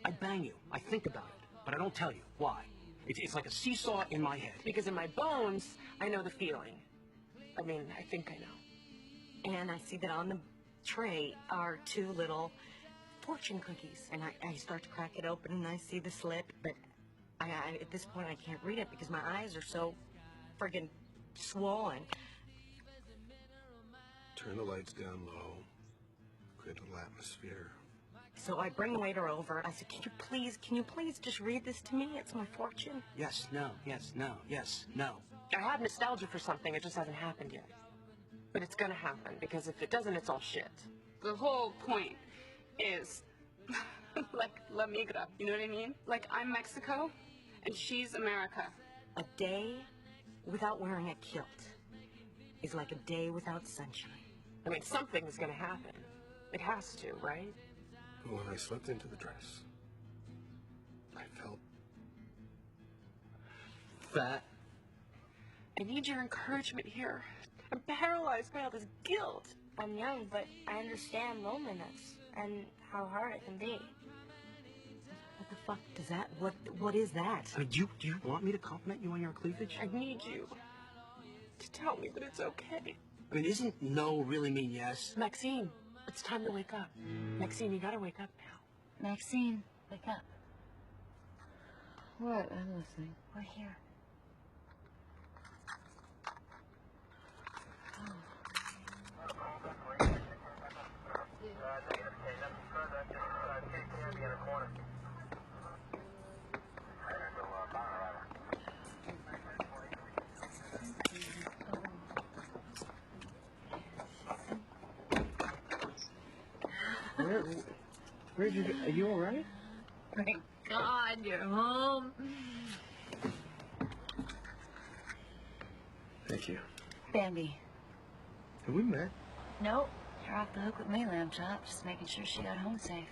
I bang you. I think about it. But I don't tell you. Why? It's like a seesaw in my head. Because in my bones, I know the feeling. I mean, I think I know. And I see that on the tray are 2 little fortune cookies. And I start to crack it open and I see the slip, but at this point I can't read it because my eyes are so friggin' swollen. Turn the lights down low. Create a little atmosphere. So I bring the waiter over. I said, can you please just read this to me? It's my fortune. Yes, no, yes, no, yes, no. I have nostalgia for something, it just hasn't happened yet. But it's gonna happen, because if it doesn't, it's all shit. The whole point is, like, La Migra, you know what I mean? Like, I'm Mexico, and she's America. A day without wearing a kilt is like a day without sunshine. I mean, something's gonna happen. It has to, right? When I slipped into the dress, I felt fat. I need your encouragement here. I'm paralyzed by all this guilt. I'm young, but I understand loneliness and how hard it can be. What the fuck does that, what is that? I mean, do you want me to compliment you on your cleavage? I need you to tell me that it's okay. I mean, isn't no really mean yes? Maxine, it's time to wake up. Maxine, you gotta wake up now. Maxine, wake up. What? I'm listening. We're here. Where'd you go? Are you all right? Thank God you're home. Thank you. Bambi. Have we met? Nope. You're off the hook with me, Lamb Chop. Just making sure she got home safe.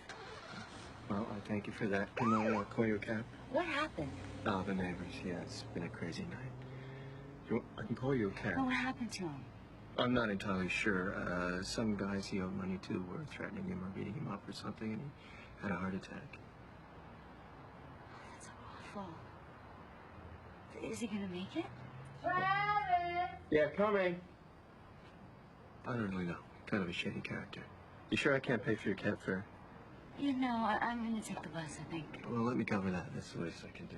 Well, I thank you for that. Can I call you a cab? What happened? Oh, the neighbors. Yeah, it's been a crazy night. I can call you a cab. What happened to him? I'm not entirely sure. Some guys he owed money to were threatening him or beating him up or something, and he had a heart attack. That's awful. Is he gonna make it? Yeah, coming. I don't really know. Kind of a shady character. You sure I can't pay for your cab fare? You know, I'm gonna take the bus, I think. Well, let me cover that. That's the least I can do.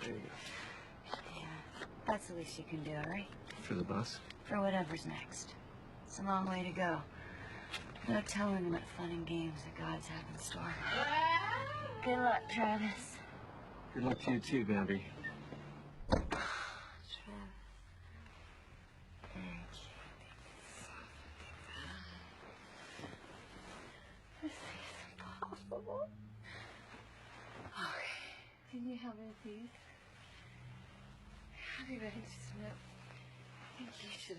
There you go. That's the least you can do, all right? For the bus? For whatever's next. It's a long way to go. No telling what fun and games the gods have in store. Good luck, Travis. Good luck to you too, Bambi. This is impossible. Okay. Can you help me, please? I'll be ready just a minute. I think you should,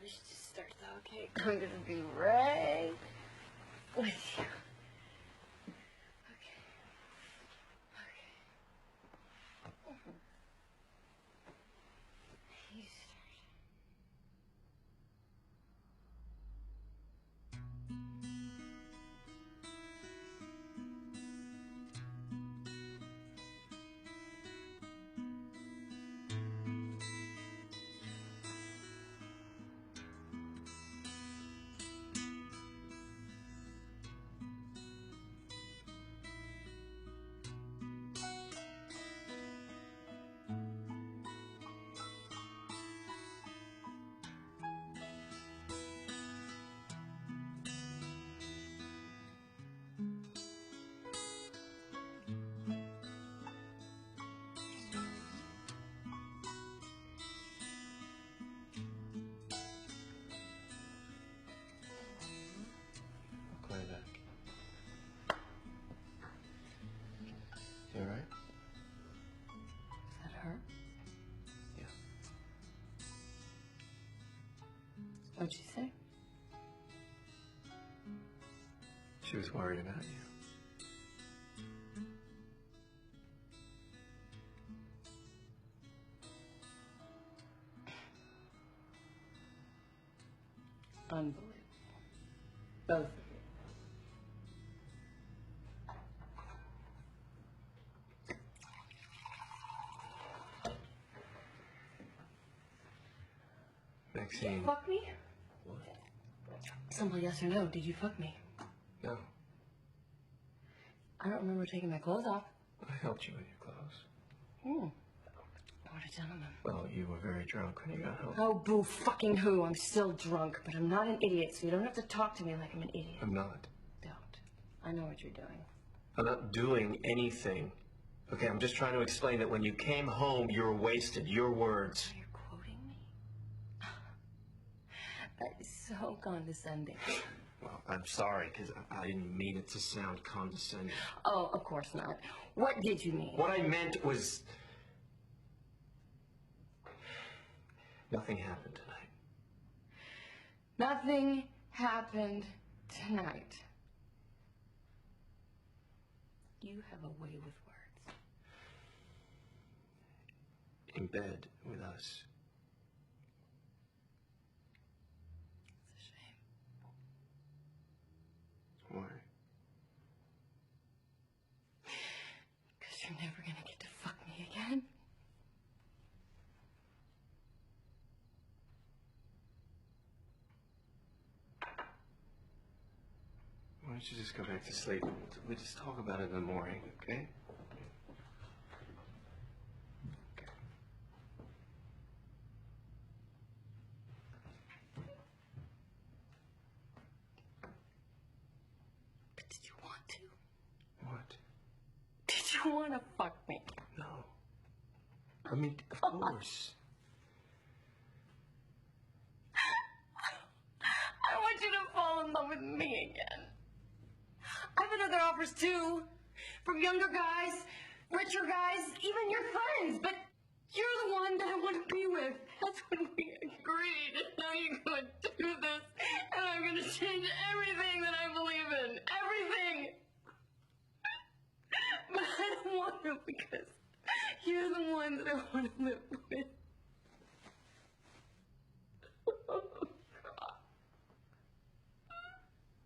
we should just start though, okay? I'm gonna be right with you. Okay. What'd she say? She was worried about you. Unbelievable. Both of you. Maxine. Fuck me? What? Simple yes or no. Did you fuck me? No. I don't remember taking my clothes off. I helped you with your clothes. What a gentleman. Well, you were very drunk when you got home. Oh, boo fucking who. I'm still drunk, but I'm not an idiot, so you don't have to talk to me like I'm an idiot. I'm not. Don't. I know what you're doing. I'm not doing anything. Okay, I'm just trying to explain that when you came home, you were wasted. Your words. You're quoting me? That is so condescending. Well, I'm sorry, because I didn't mean it to sound condescending. Oh, of course not. What did you mean? What I meant was... nothing happened tonight. Nothing happened tonight. You have a way with words. In bed with us. It's a shame. Why? Because you're never gonna get to fuck me again. Why don't you just go back to sleep? We'll just talk about it in the morning, okay? But did you want to? What? Did you want to fuck me? No. I mean, of course. I want you to fall in love with me again. I've had other offers too. From younger guys, richer guys, even your friends. But you're the one that I want to be with. That's when we agreed. Now you're going to do this. And I'm going to change everything that I believe in. Everything. But I don't want to because you're the one that I want to live with. Oh, God.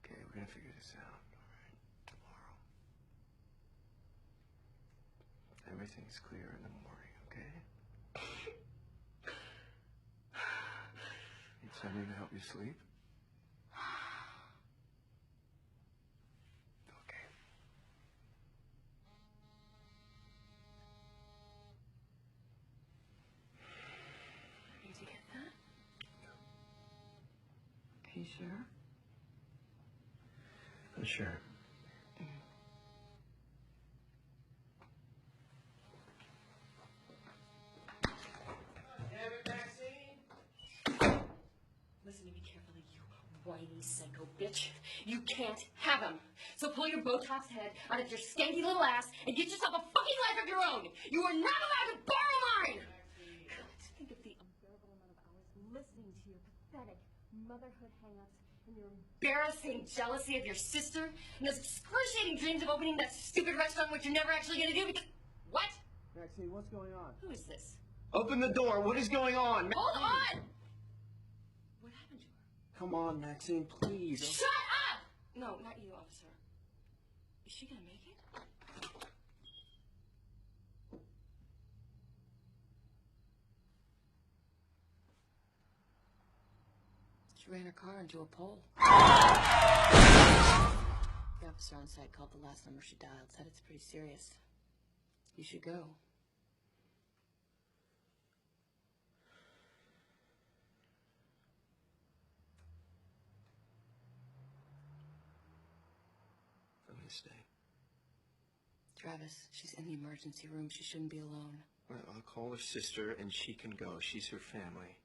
Okay, we're gonna figure this out, all right? Tomorrow. Everything's clear in the morning, okay? Need something to help you sleep? Okay. Did you get that? Are you sure? I'm sure. Listen to me carefully, you whiny psycho bitch. You can't have him. So pull your Botox head out of your skanky little ass and get yourself a fucking life of your own. You are not allowed to borrow mine. God, think of the unbearable amount of hours listening to your pathetic motherhood hang-ups and your embarrassing jealousy of your sister and those excruciating dreams of opening that stupid restaurant which you're never actually going to do because... What? Maxine, what's going on? Who is this? Open the door. What is going on? Hold on! What happened to her? Come on, Maxine, please. Shut up! No, not you, officer. Is she gonna make it? She ran her car into a pole. The officer on site called the last number she dialed, said it's pretty serious. You should go. I'm gonna stay. Travis, she's in the emergency room. She shouldn't be alone. Well, I'll call her sister and she can go. She's her family.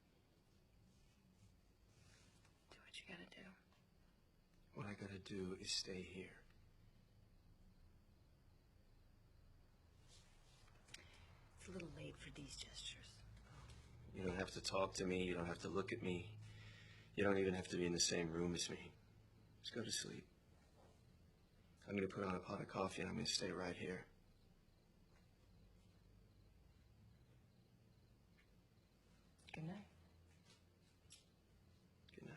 Do what you gotta do. What I gotta do is stay here. It's a little late for these gestures. You don't have to talk to me. You don't have to look at me. You don't even have to be in the same room as me. Just go to sleep. I'm going to put on a pot of coffee and I'm going to stay right here. Good night. Good night.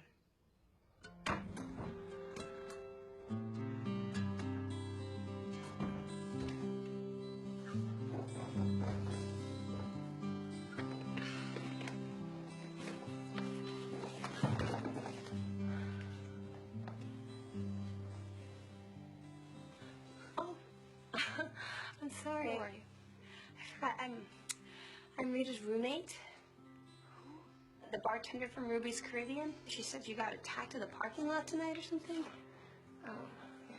I'm sorry. Who are you? I forgot. I'm Rita's roommate. The bartender from Ruby's Caribbean. She said you got attacked in the parking lot tonight or something. Oh, yeah.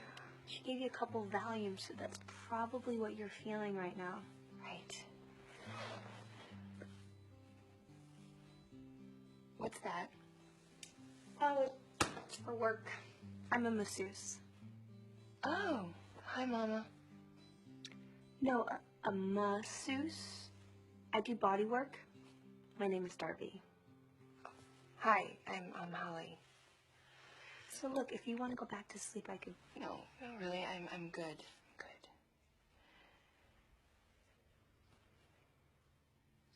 She gave you a couple Valiums, so that's probably what you're feeling right now. Right. What's that? Oh, it's for work. I'm a masseuse. Oh, hi, Mama. No, a masseuse. I do body work. My name is Darby. Hi, I'm Holly. So look, if you want to go back to sleep, I could. No, really, I'm good. Good.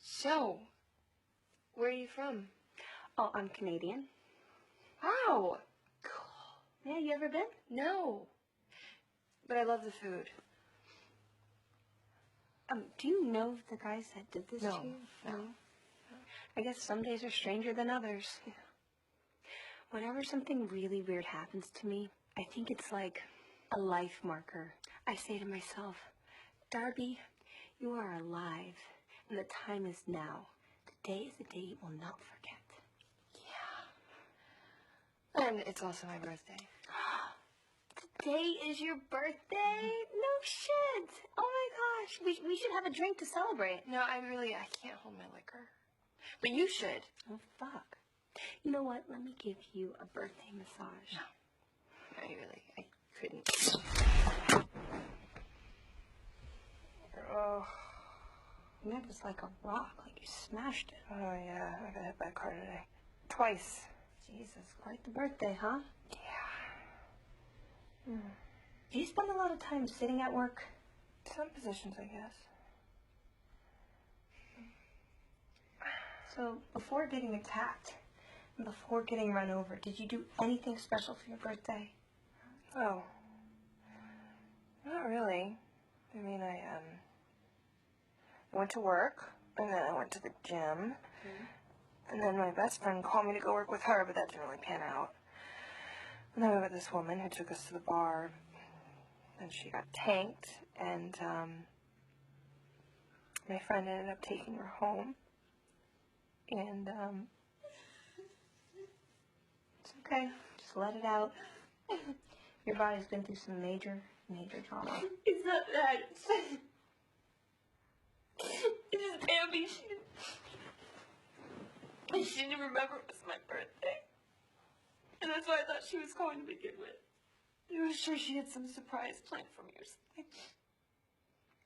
So, where are you from? Oh, I'm Canadian. Wow. Cool. Yeah, you ever been? No. But I love the food. Do you know the guys that did this No, to you? no. I guess some days are stranger than others. Yeah. Whenever something really weird happens to me, I think it's like a life marker. I say to myself, Darby, you are alive, and the time is now. Today is the day you will not forget. Yeah. And it's also my birthday. Today is your birthday? No shit. Oh my gosh. We should have a drink to celebrate. No, I can't hold my liquor. But you should. Oh, fuck. You know what? Let me give you a birthday massage. No. I couldn't. Oh. Your neck is like a rock, like you smashed it. Oh, yeah. I got hit by a car today. Twice. Jesus, quite the birthday, huh? Yeah. Do you spend a lot of time sitting at work? Some positions, I guess. So, before getting attacked, and before getting run over, did you do anything special for your birthday? Oh. Not really. I mean, I went to work, and then I went to the gym, and then my best friend called me to go work with her, but that didn't really pan out. And then we met this woman who took us to the bar, and she got tanked, and my friend ended up taking her home, and it's okay. Just let it out. Your body's been through some major trauma. It's not that. It's just Abby. She didn't remember it was my birthday. And that's why I thought she was calling to begin with. I was sure she had some surprise plan for me or something.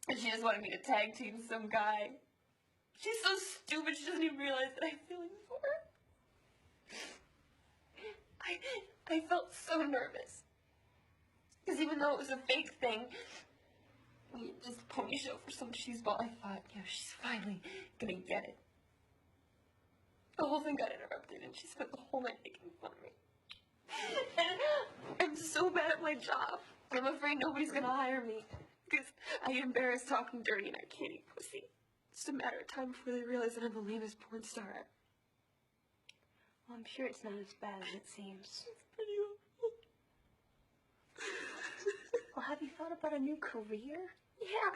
And she just wanted me to tag team some guy. She's so stupid, she doesn't even realize that I'm feeling for her. I felt so nervous. Because even though it was a fake thing, just a pony show for some cheeseball, I thought, she's finally gonna get it. The whole thing got interrupted, and she spent the whole night making fun of me. And I'm so bad at my job. I'm afraid nobody's gonna hire me. Because I get embarrassed talking dirty, and I can't eat pussy. It's just a matter of time before they realize that I'm the lamest porn star. Well, I'm sure it's not as bad as it seems. It's pretty awful. Well, have you thought about a new career? Yeah.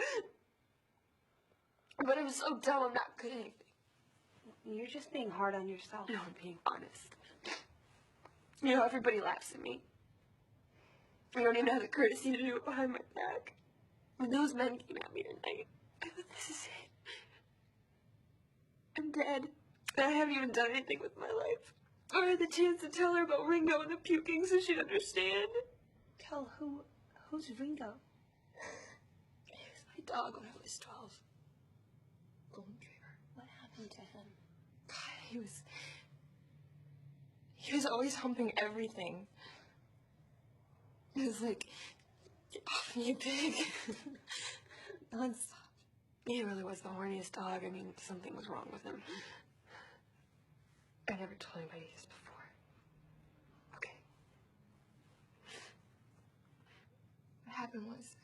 But I'm so dumb, I'm not good at anything. You're just being hard on yourself. No, I'm being honest. Everybody laughs at me. I don't even have the courtesy to do it behind my back. When those men came at me tonight, I thought, this is it. I'm dead. And I haven't even done anything with my life. I had the chance to tell her about Ringo and the puking so she'd understand. Tell who? Who's Ringo? He was my dog when I was 12. Golden Retriever. What happened to him? God, he He was always humping everything. It was like, get off me, pig. Non-stop. He really was the horniest dog. I mean, something was wrong with him. I never told anybody this before. Okay. What happened was,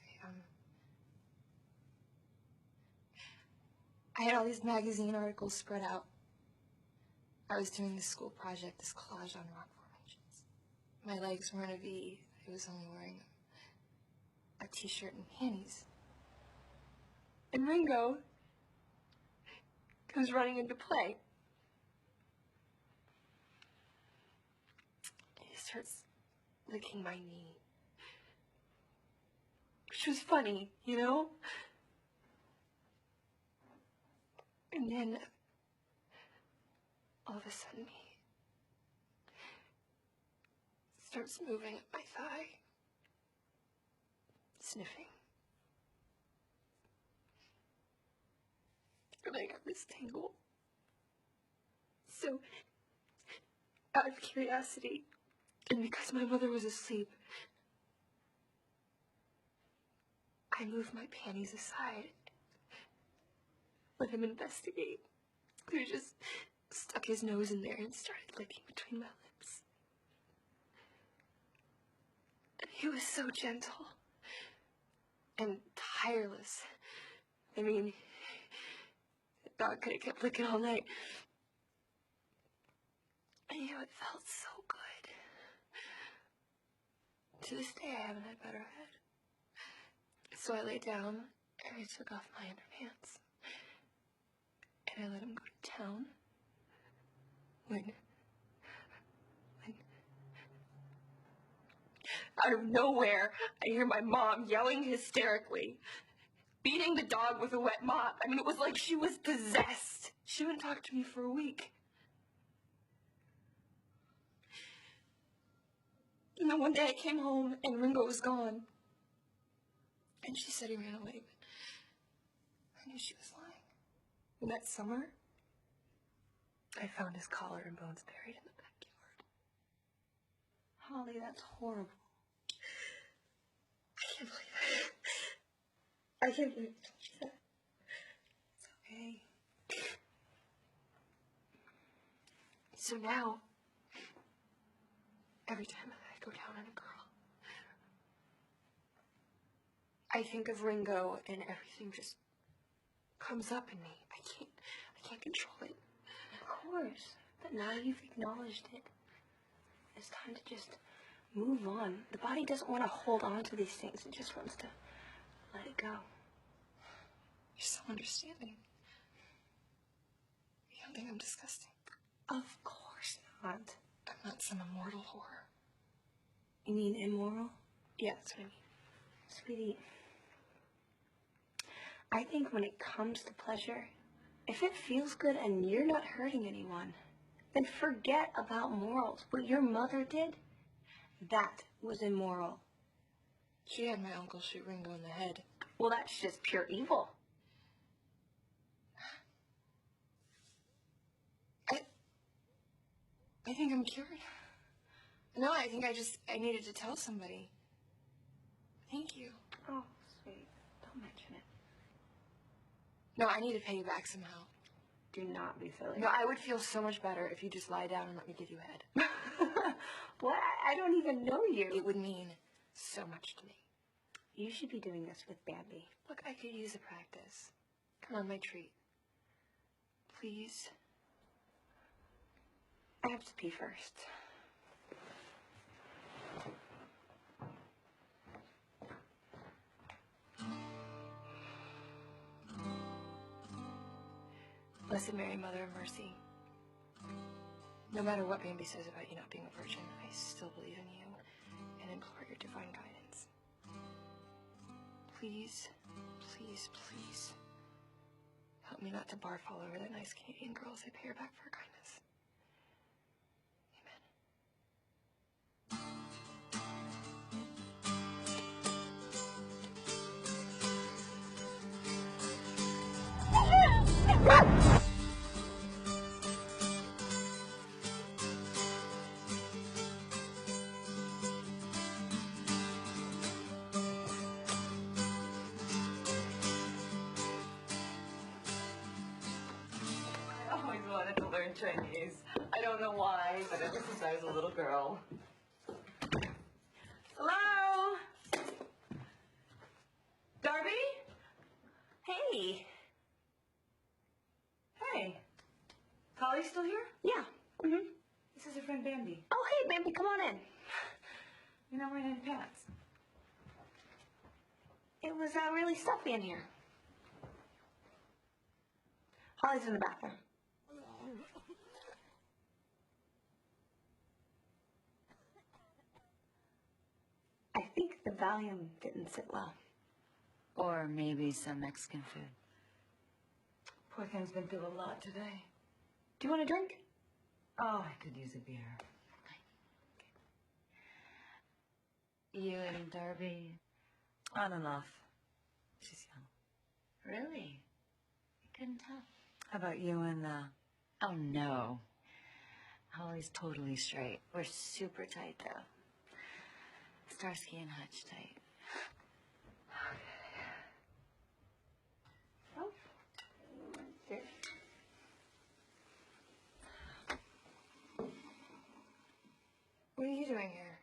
I had all these magazine articles spread out. I was doing this school project, this collage on rock formations. My legs weren't a V. I was only wearing a t-shirt and panties. And Ringo comes running into play. He starts licking my knee. Which was funny, you know? And then, all of a sudden, he starts moving at my thigh, sniffing. And I got this tingle. So, out of curiosity, and because my mother was asleep, I moved my panties aside. Let him investigate. He just stuck his nose in there and started licking between my lips. And he was so gentle and tireless. I mean, the dog could have kept licking all night. And you know, it felt so good. To this day, I haven't had better head. So I lay down and I took off my underpants. And I let him go to town. When out of nowhere, I hear my mom yelling hysterically, beating the dog with a wet mop. I mean, it was like she was possessed. She wouldn't talk to me for a week. And then one day I came home and Ringo was gone. And she said he ran away, but I knew she was lying. And that summer, I found his collar and bones buried in the backyard. Holly, that's horrible. I can't believe it. I can't believe I told you that. It's okay. So now, every time I go down on a girl, I think of Ringo and everything just comes up in me. I can't control it. Of course. But now you've acknowledged it. It's time to just move on. The body doesn't want to hold on to these things. It just wants to let it go. You're so understanding. You don't think I'm disgusting? Of course not. I'm not some immortal whore. You mean immoral? Yeah, that's what I mean. Sweetie, I think when it comes to pleasure, if it feels good and you're not hurting anyone, then forget about morals. What your mother did, that was immoral. She had my uncle shoot Ringo in the head. Well, that's just pure evil. I think I'm cured. No, I think I needed to tell somebody. Thank you. Oh, sweet. Don't mention it. No, I need to pay you back somehow. Do not be silly. No, I would feel so much better if you just lie down and let me give you head. What? I don't even know you. It would mean so much to me. You should be doing this with Bambi. Look, I could use a practice. Come on, my treat. Please. I have to pee first. Blessed Mary, Mother of Mercy, no matter what Bambi says about you not being a virgin, I still believe in you and implore your divine guidance. Please, please, please, help me not to barf all over that nice Canadian girl as I pay her back for her kindness. Amen. learn Chinese. I don't know why, but ever since I was a little girl. Hello? Darby? Hey. Hey. Holly still here? Yeah. Mm-hmm. This is her friend Bambi. Oh, hey, Bambi, come on in. You're not wearing any pants. It was really stuffy in here. Holly's in the bathroom. I think the Valium didn't sit well. Or maybe some Mexican food. Poor thing's been through a lot today. Do you want a drink? Oh, I could use a beer. You and Darby? On and off. She's young. Really? I couldn't tell. How about you and, Oh, no. Holly's totally straight. We're super tight, though. Starsky and Hutch tight. Oh. Here. What are you doing here?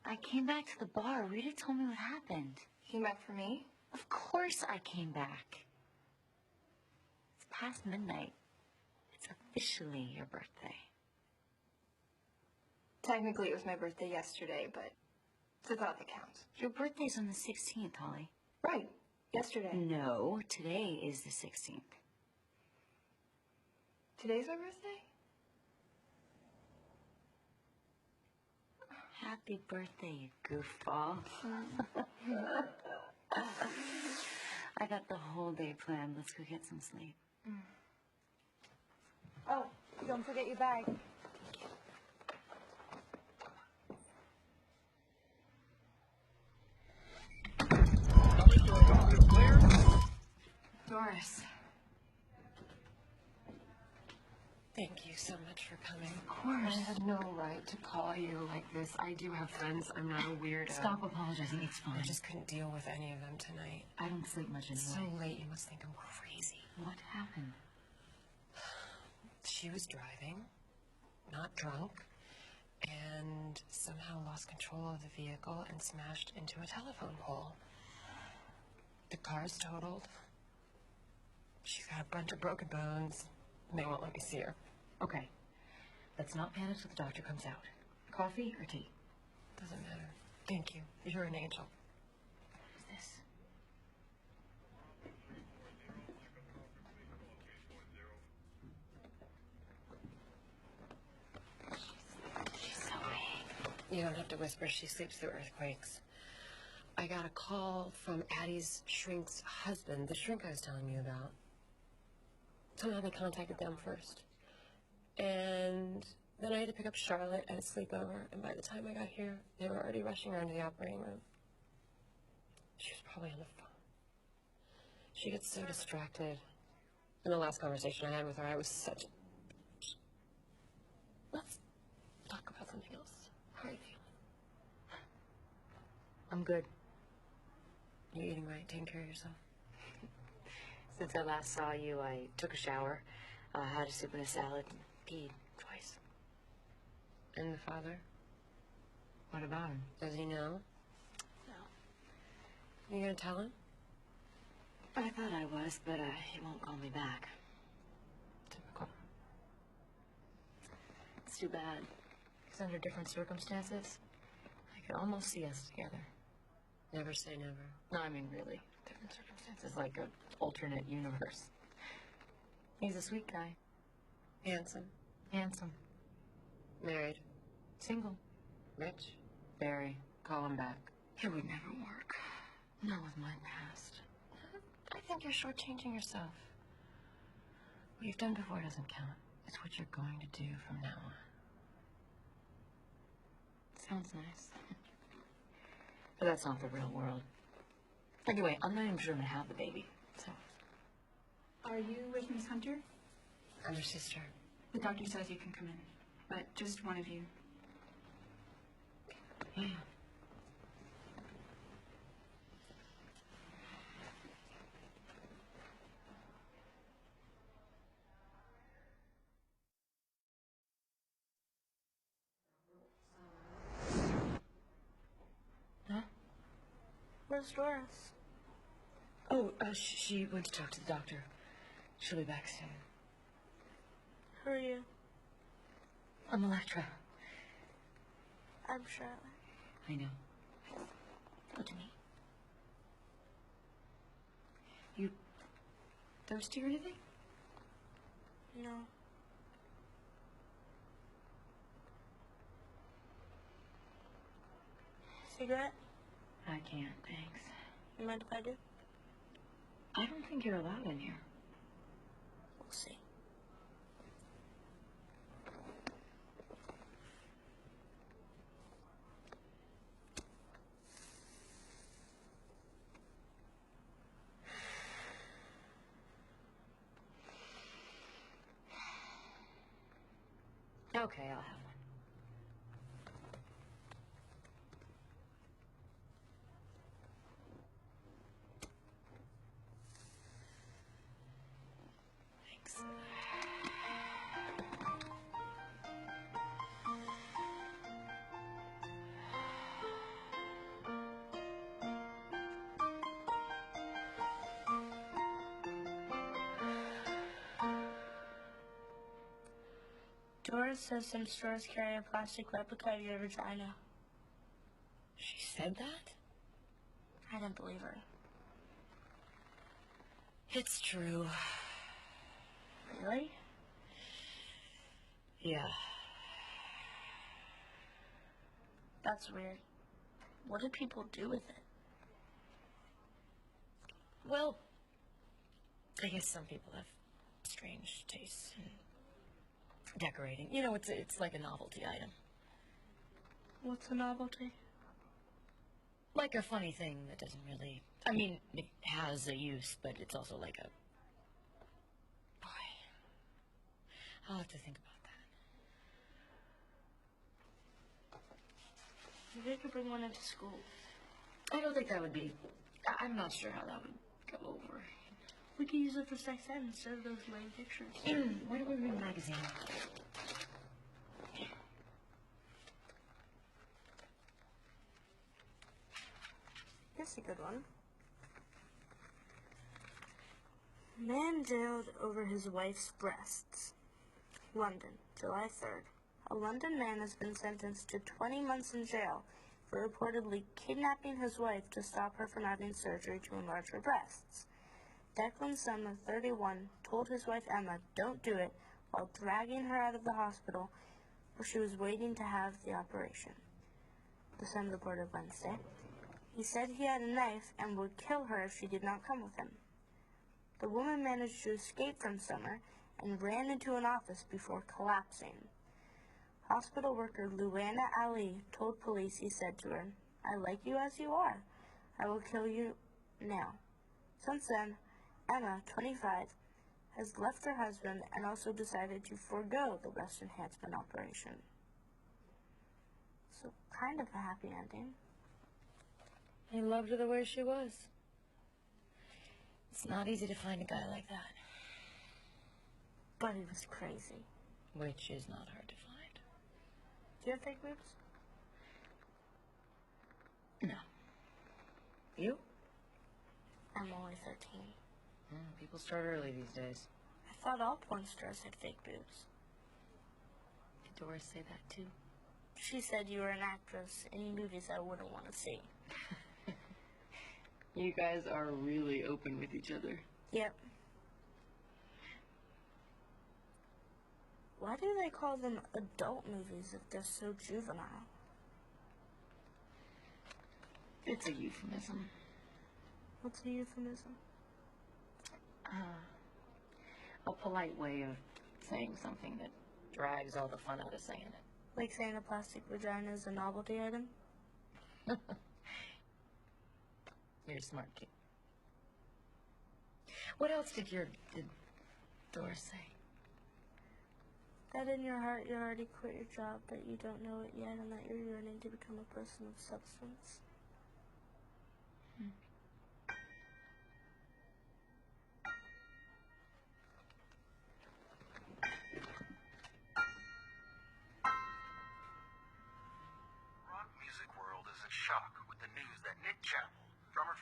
I came back to the bar. Rita told me what happened. You came back for me? Of course I came back. It's past midnight. It's officially your birthday. Technically, it was my birthday yesterday, but it's a thought that counts. Your birthday's on the 16th, Holly. Right. Yesterday. No, today is the 16th. Today's my birthday? Happy birthday, you goofball. I got the whole day planned. Let's go get some sleep. Oh, don't forget your bag. Doris. Thank you so much for coming. Of course. I had no right to call you like this. I do have friends. I'm not a weirdo. Stop apologizing. It's fine. I just couldn't deal with any of them tonight. I don't sleep much It's so anyway. late. You must think I'm crazy. What happened? She was driving, not drunk, and somehow lost control of the vehicle and smashed into a telephone pole. The car's totaled. She's got a bunch of broken bones, and they won't let me see her. Okay. Let's not panic till the doctor comes out. Coffee or tea? Doesn't matter. Thank you. You're an angel. What's this? She's so big. You don't have to whisper. She sleeps through earthquakes. I got a call from Addie's shrink's husband, the shrink I was telling you about. Somehow they contacted them first. And then I had to pick up Charlotte at a sleepover, and by the time I got here, they were already rushing her into the operating room. She was probably on the phone. She gets so distracted. In the last conversation I had with her, I was such a... Let's talk about something else. How are you feeling? I'm good. You eating right? Taking care of yourself? Since I last saw you, I took a shower, had a soup and a salad, and peed twice. And the father? What about him? Does he know? No. You gonna tell him? I thought I was, but he won't call me back. Typical. It's too bad. Because under different circumstances, I could almost see us together. Never say never. No, I mean really. Different circumstances, like an alternate universe. He's a sweet guy. Handsome. Handsome. Married. Single. Rich. Very. Call him back. It would never work. Not with my past. I think you're shortchanging yourself. What you've done before doesn't count. It's what you're going to do from now on. Sounds nice. But that's not the real world. Anyway, I'm not even sure I'm gonna have the baby, so. Are you with Miss Hunter? I'm her sister. The doctor says you can come in, but just one of you. Yeah. Where's Doris? Oh, she went to talk to the doctor. She'll be back soon. Who are you? I'm Electra. I'm Charlotte. I know. Go to me. You thirsty or anything? No. Cigarette? I can't, thanks. You mind if I do? I don't think you're allowed in here. We'll see. Okay, I'll have one. Thanks. Doris says some stores carry a plastic replica of your vagina. She said that? I didn't believe her. It's true. Really? Yeah. That's weird. What do people do with it? Well, I guess some people have strange tastes in decorating. You know, it's like a novelty item. What's a novelty? Like a funny thing that doesn't really... I mean, it has a use, but it's also like a... Boy. I'll have to think about that. Maybe I could bring one into school. I don't think that would be... I'm not sure how that would go over. We could use it for sex ed instead of those lame pictures. Why don't we read a magazine? Here's a good one. Man jailed over his wife's breasts. London, July 3rd. A London man has been sentenced to 20 months in jail for reportedly kidnapping his wife to stop her from having surgery to enlarge her breasts. Declan Summer, 31, told his wife Emma, "Don't do it," while dragging her out of the hospital where she was waiting to have the operation. The Sun reported Wednesday. He said he had a knife and would kill her if she did not come with him. The woman managed to escape from Summer and ran into an office before collapsing. Hospital worker Luana Ali told police he said to her, "I like you as you are. I will kill you now." Since then, Emma, 25, has left her husband and also decided to forego the breast enhancement operation. So, kind of a happy ending. He loved her the way she was. It's not easy to find a guy like that. But he was crazy. Which is not hard to find. Do you have fake boobs? No. You? I'm only 13. People start early these days. I thought all porn stars had fake boobs. Did Doris say that too? She said you were an actress in movies I wouldn't want to see. You guys are really open with each other. Yep. Why do they call them adult movies if they're so juvenile? It's a euphemism. What's a euphemism? A polite way of saying something that drags all the fun out of saying it. Like saying a plastic vagina is a novelty item? You're a smart kid. What else did Doris say? That in your heart you already quit your job, but you don't know it yet, and that you're yearning to become a person of substance. Rock music world is in shock with the news that Nick Chappell, drummer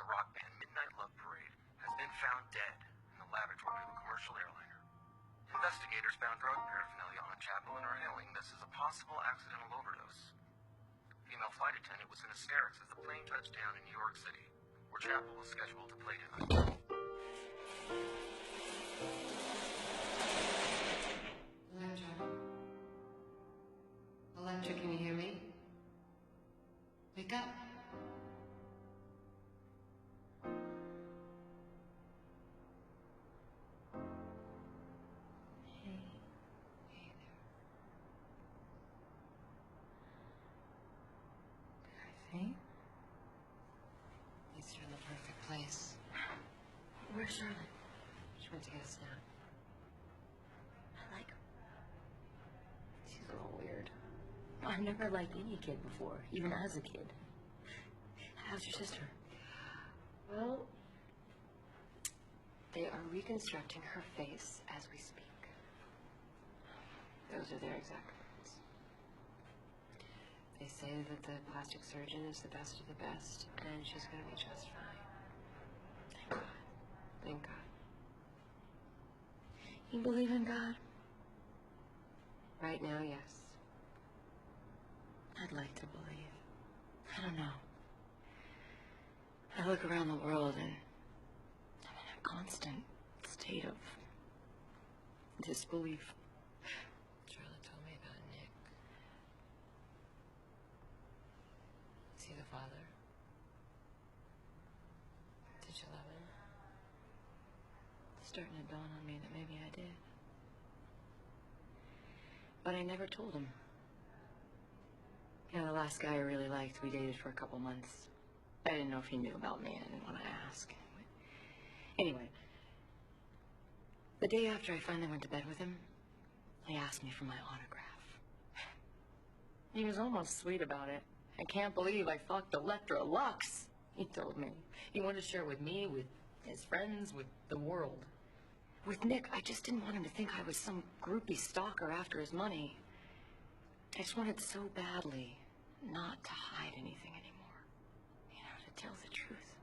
rock band Midnight Love Parade has been found dead in the laboratory of a commercial airliner. Investigators found drug paraphernalia on Chapel and are hailing this as a possible accidental overdose. Female flight attendant was in hysterics as the plane touched down in New York City, where Chapel was scheduled to play tonight. Electra, can you hear me? Wake up. Hey. Hey there. Did I faint? At least you're in the perfect place. Where's Charlotte? She went to get a snack. I like her. She's a little weird. I've never liked any kid before, even as a kid. How's your sister? Well, they are reconstructing her face as we speak. Those are their exact words. They say that the plastic surgeon is the best of the best, and she's going to be just fine. Thank God. Thank God. You believe in God? Right now, yes. I'd like to believe. I don't know. I look around the world and I'm in a constant state of disbelief. Charlotte told me about Nick. Is he the father? Did you love him? It's starting to dawn on me that maybe I did. But I never told him. You know, the last guy I really liked, we dated for a couple months. I didn't know if he knew about me. I didn't want to ask. Anyway, the day after I finally went to bed with him, he asked me for my autograph. He was almost sweet about it. I can't believe I fucked Electra Lux, he told me. He wanted to share it with me, with his friends, with the world. With Nick, I just didn't want him to think I was some groupie stalker after his money. I just wanted so badly not to hide anything anymore. You know, to tell the truth.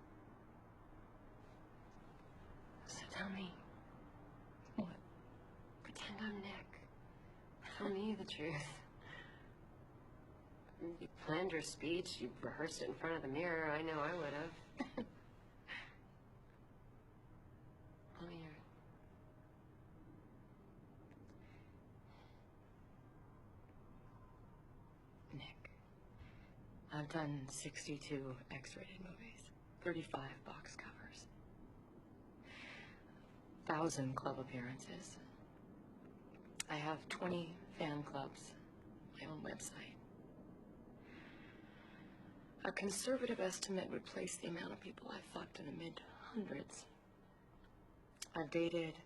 So tell me. What? Pretend I'm Nick. Tell me the truth. You planned your speech, you rehearsed it in front of the mirror. I know I would have. Let me hear it. Nick, I've done 62 X-rated movies, 35 box covers, 1,000 club appearances. I have 20 fan clubs, my own website. A conservative estimate would place the amount of people I've fucked in the mid-hundreds. I've dated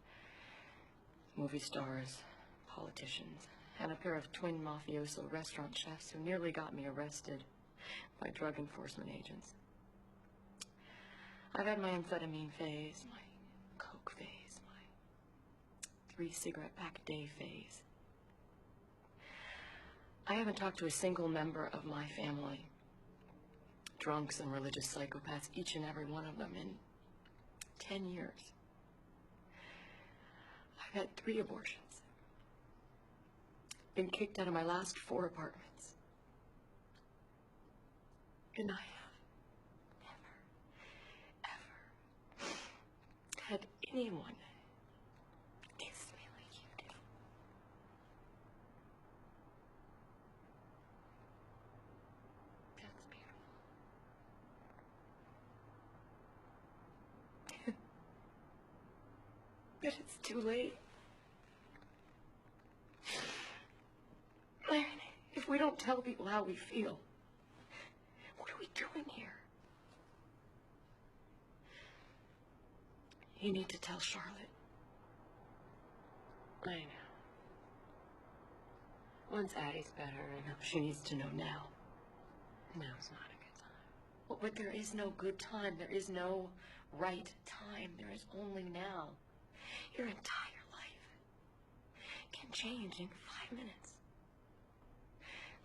movie stars, politicians, and a pair of twin mafioso restaurant chefs who nearly got me arrested by drug enforcement agents. I've had my amphetamine phase, my coke phase, my 3 cigarette pack a day phase. I haven't talked to a single member of my family, drunks and religious psychopaths, each and every one of them, in 10 years. I've had 3 abortions. Been kicked out of my last 4 apartments. And I have never, ever had anyone kiss me like you do. That's beautiful. But it's too late. If we don't tell people how we feel, what are we doing here? You need to tell Charlotte. I know. Once Addie's better, I know. She needs to know now. Now's not a good time. Well, but there is no good time. There is no right time. There is only now. Your entire life can change in 5 minutes.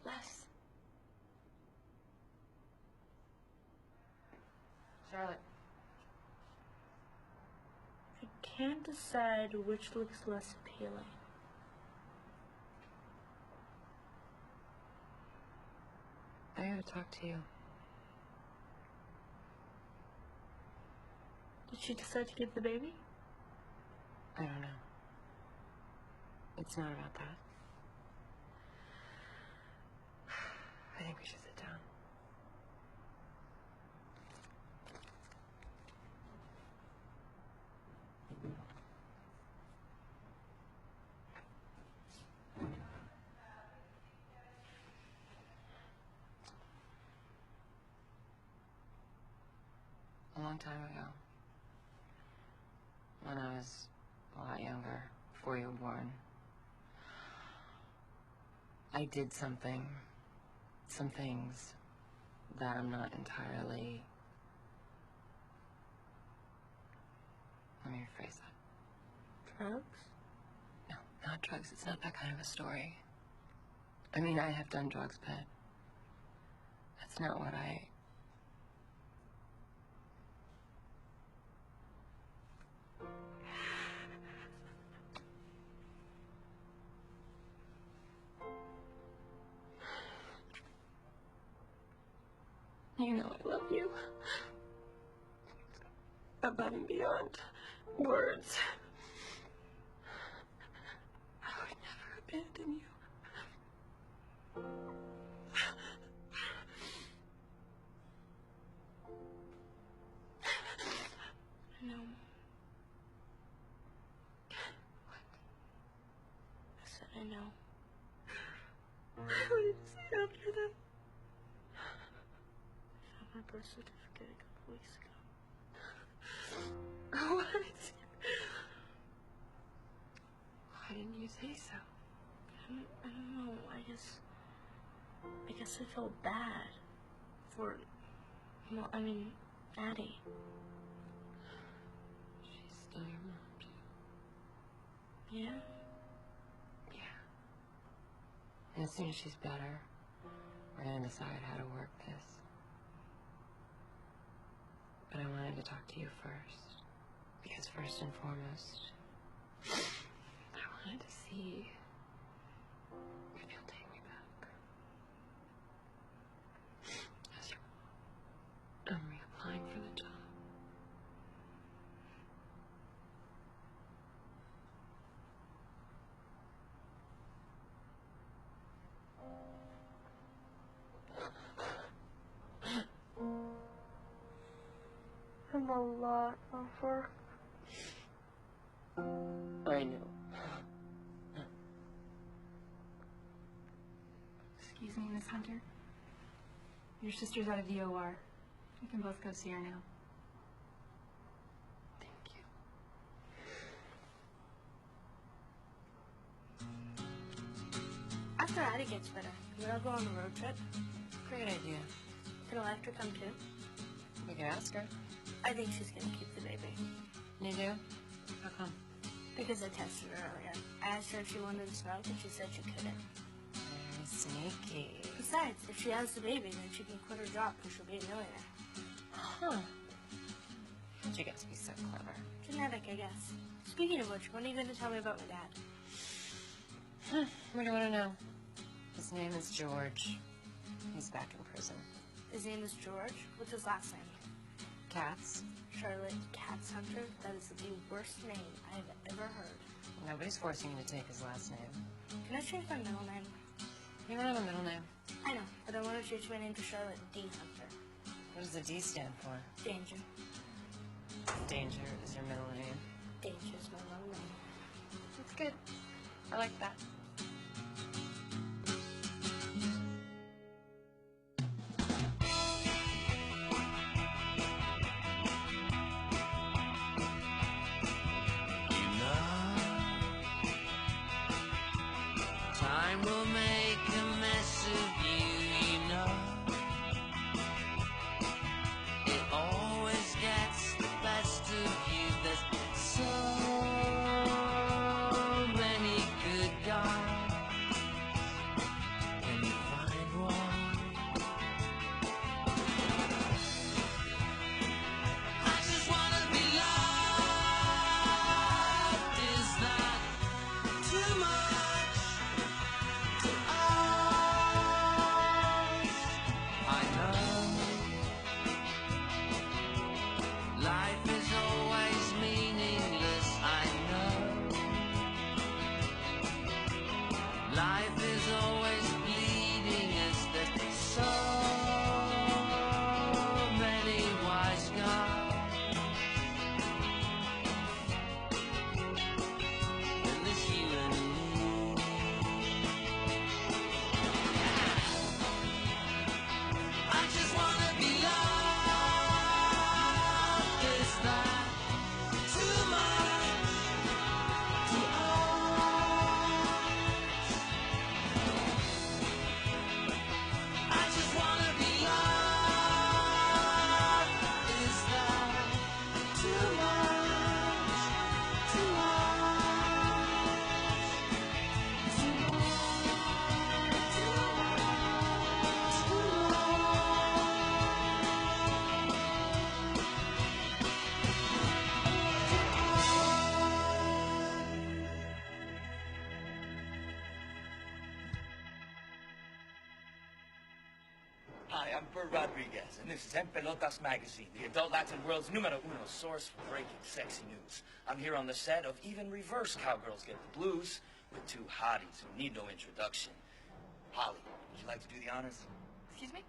Less. Charlotte, can't decide which looks less appealing. I gotta talk to you. Did she decide to keep the baby? I don't know. It's not about that. I think we should sit down. A long time ago, when I was a lot younger, before you were born, I did some things that I'm not entirely... Let me rephrase that. Drugs? No, not drugs. It's not that kind of a story. I mean, I have done drugs, but that's not what I... You know I love you. Above and beyond words. I would never abandon you. No. What? I said I know. What did you say after that? My birth certificate a couple weeks ago. What? Why didn't you say so? I don't know. I guess I felt bad for, well, I mean, Addie. She's still your mom, too. Yeah? Yeah. And as soon as she's better, we're gonna decide how to work this. But I wanted to talk to you first, because first and foremost, I wanted to see if you'll take me back. As I'm reapplying for the job. I'm a lot of work. I know. Excuse me, Miss Hunter. Your sister's out of the OR. You can both go see her now. Thank you. After Addie gets better, we'll all go on a road trip. Great idea. Can Electra come too? We can ask her. I think she's gonna keep the baby. You do? How come? Because I tested her earlier. I asked her if she wanted to smoke, and she said she couldn't. Very sneaky. Besides, if she has the baby, then she can quit her job because she'll be a millionaire. Huh. She gets to be so clever. Genetic, I guess. Speaking of which, when are you going to tell me about my dad? What do you want to know? His name is George. He's back in prison. His name is George? What's his last name? Katz. Charlotte Katz Hunter? That is the worst name I have ever heard. Nobody's forcing you to take his last name. Can I change my middle name? You don't have a middle name. I know, but I want to change my name to Charlotte D. Hunter. What does the D stand for? Danger. Danger is your middle name. Danger is my middle name. That's good. I like that. Time will make a mess of you, you know. It always gets the best of you. There's so many good guys. Hi, I'm Bert Rodriguez, and this is En Pelotas magazine, the adult Latin world's numero uno source for breaking sexy news. I'm here on the set of Even Reverse Cowgirls Get the Blues with two hotties who need no introduction. Holly, would you like to do the honors? Excuse me?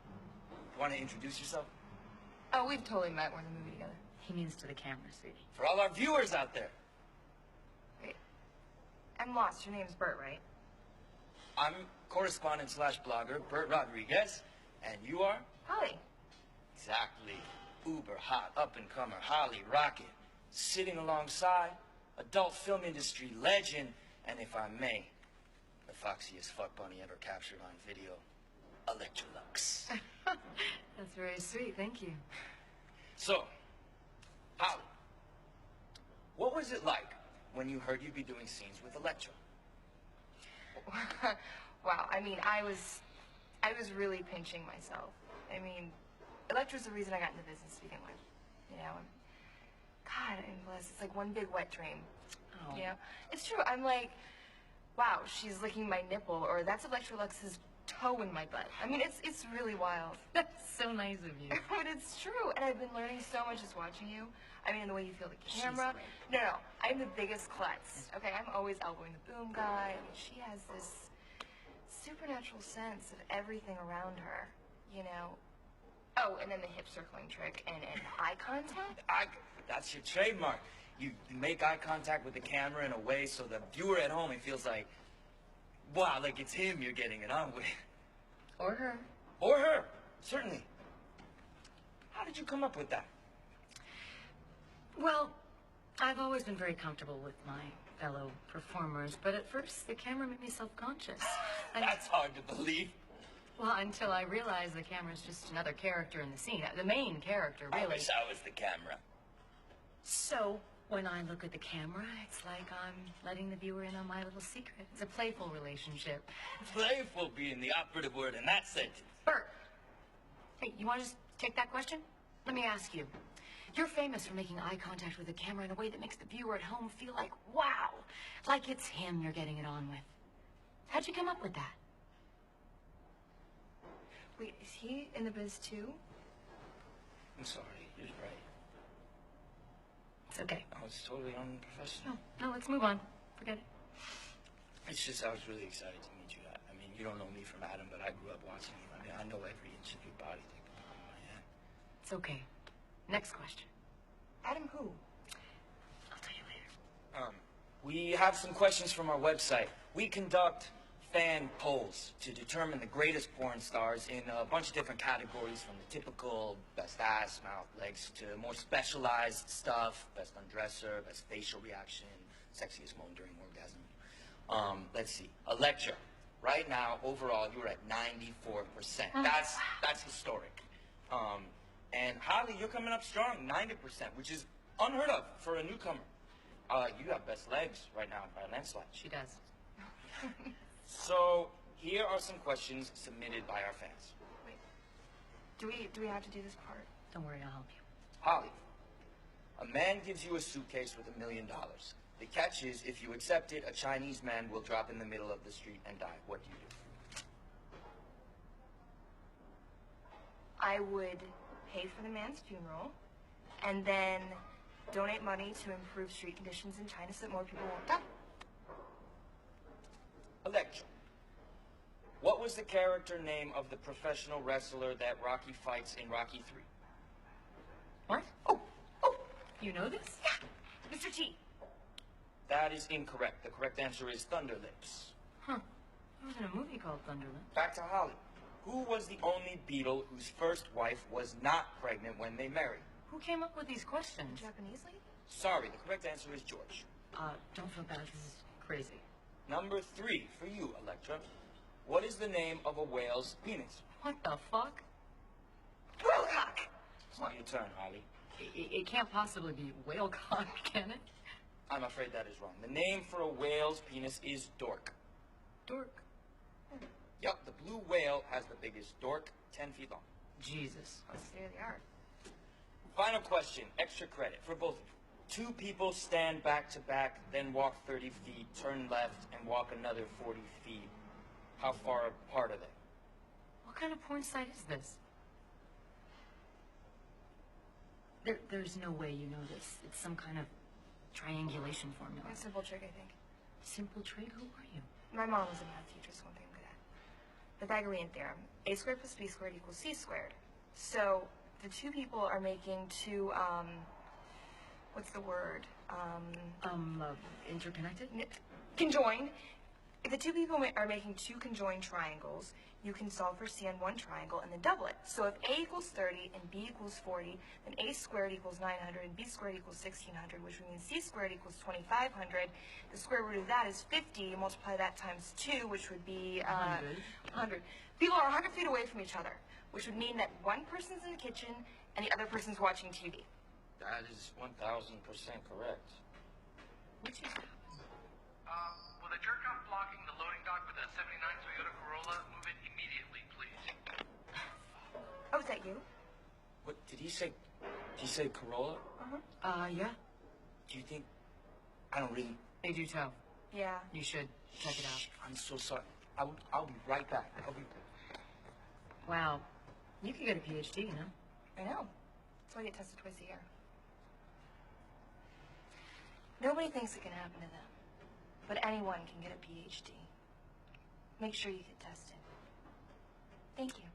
You want to introduce yourself? Oh, we've totally met. We're in the movie together. He means to the camera, sweetie. For all our viewers out there. Wait. I'm lost. Your name's Bert, right? I'm correspondent/blogger Bert Rodriguez, and you are? Holly. Exactly. Uber hot up-and-comer Holly Rocket, sitting alongside adult film industry legend, and if I may, the foxiest fuck bunny ever captured on video, Electrolux. That's very sweet. Thank you. So, Holly, what was it like when you heard you'd be doing scenes with Electra? Wow. I mean, I was really pinching myself. I mean, Electra's the reason I got into business to begin with. You know, and God, I'm blessed. It's like one big wet dream. Oh. You know, it's true. I'm like, wow, she's licking my nipple, or that's Electrolux's toe in my butt. I mean, it's really wild. That's so nice of you. But it's true, and I've been learning so much just watching you. I mean, the way you feel the She's camera. great. No, I'm the biggest klutz. Okay, I'm always elbowing the boom guy. I mean, she has this supernatural sense of everything around her, you know. Oh, and then the hip circling trick and eye contact. That's your trademark. You make eye contact with the camera in a way so the viewer at home, it feels like, wow, like it's him you're getting it on with. Or her. Or her, certainly. How did you come up with that? Well, I've always been very comfortable with my fellow performers, but at first the camera made me self-conscious. That's hard to believe. Well, until I realized the camera's just another character in the scene. The main character, really. I wish I was the camera. So, when I look at the camera, it's like I'm letting the viewer in on my little secret. It's a playful relationship. Playful being the operative word in that sentence. Bert, hey, you want to just take that question? Let me ask you. You're famous for making eye contact with the camera in a way that makes the viewer at home feel like, wow, like it's him you're getting it on with. How'd you come up with that? Wait, is he in the biz too? I'm sorry, you're right. It's okay. I was totally unprofessional. No, let's move on. Forget it. It's just I was really excited to meet you. I mean, you don't know me from Adam, but I grew up watching you. I mean, I know every inch of your body. Take the palm of my hand. It's okay. Next question. Adam who? I'll tell you later. We have some questions from our website. We conduct fan polls to determine the greatest porn stars in a bunch of different categories, from the typical best ass, mouth, legs, to more specialized stuff, best undresser, best facial reaction, sexiest moan during orgasm. Let's see. Electra. Right now, overall, you're at 94%. That's historic. And Holly, you're coming up strong, 90%, which is unheard of for a newcomer. You have best legs right now by a landslide. She does. So, here are some questions submitted by our fans. Wait, do we have to do this part? Don't worry, I'll help you. Holly, a man gives you a suitcase with $1 million. The catch is, if you accept it, a Chinese man will drop in the middle of the street and die. What do you do? I would pay for the man's funeral, and then donate money to improve street conditions in China so that more people won't die. Electra, what was the character name of the professional wrestler that Rocky fights in Rocky 3? What? Oh, you know this? Yeah, Mr. T. That is incorrect. The correct answer is Thunderlips. Huh. I was in a movie called Thunderlips. Back to Holly. Who was the only Beatle whose first wife was not pregnant when they married? Who came up with these questions? Japanese lady? Sorry, the correct answer is George. Don't feel bad. This is crazy. Number 3 for you, Electra. What is the name of a whale's penis? What the fuck? Whalecock! It's not your turn, Holly. It can't possibly be whale cock, can it? I'm afraid that is wrong. The name for a whale's penis is dork. Dork? Yep, the blue whale has the biggest dork, 10 feet long. Jesus. That's state of the art. Final question, extra credit for both of you. 2 people stand back to back, then walk 30 feet, turn left, and walk another 40 feet. How far apart are they? What kind of porn site is this? There's no way you know this. It's some kind of triangulation formula. A simple trick, I think. Simple trick? Who are you? My mom was a math teacher, so one thing I'm good at. Pythagorean theorem. A squared plus b squared equals c squared. So the two people are making two, what's the word? Interconnected? Conjoined. If the two people are making two conjoined triangles, you can solve for c on one triangle and then double it. So if a equals 30 and b equals 40, then a squared equals 900 and b squared equals 1600, which would mean c squared equals 2500. The square root of that is 50. You multiply that times 2, which would be 100. People are 100 feet away from each other, which would mean that one person's in the kitchen and the other person's watching TV. That is 1000% correct. Which is... Will the jerk off blocking the loading dock with a 79 Toyota Corolla? Move it immediately, please. Oh, is that you? What did he say? Did he say Corolla? Yeah. Do you think? I don't really. They do too. Yeah. You should check it out. I'm so sorry. I'll be right back. Wow. You could get a PhD, you know? I know. That's why I get tested twice a year. Nobody thinks it can happen to them, but anyone can get a PhD. Make sure you get tested. Thank you.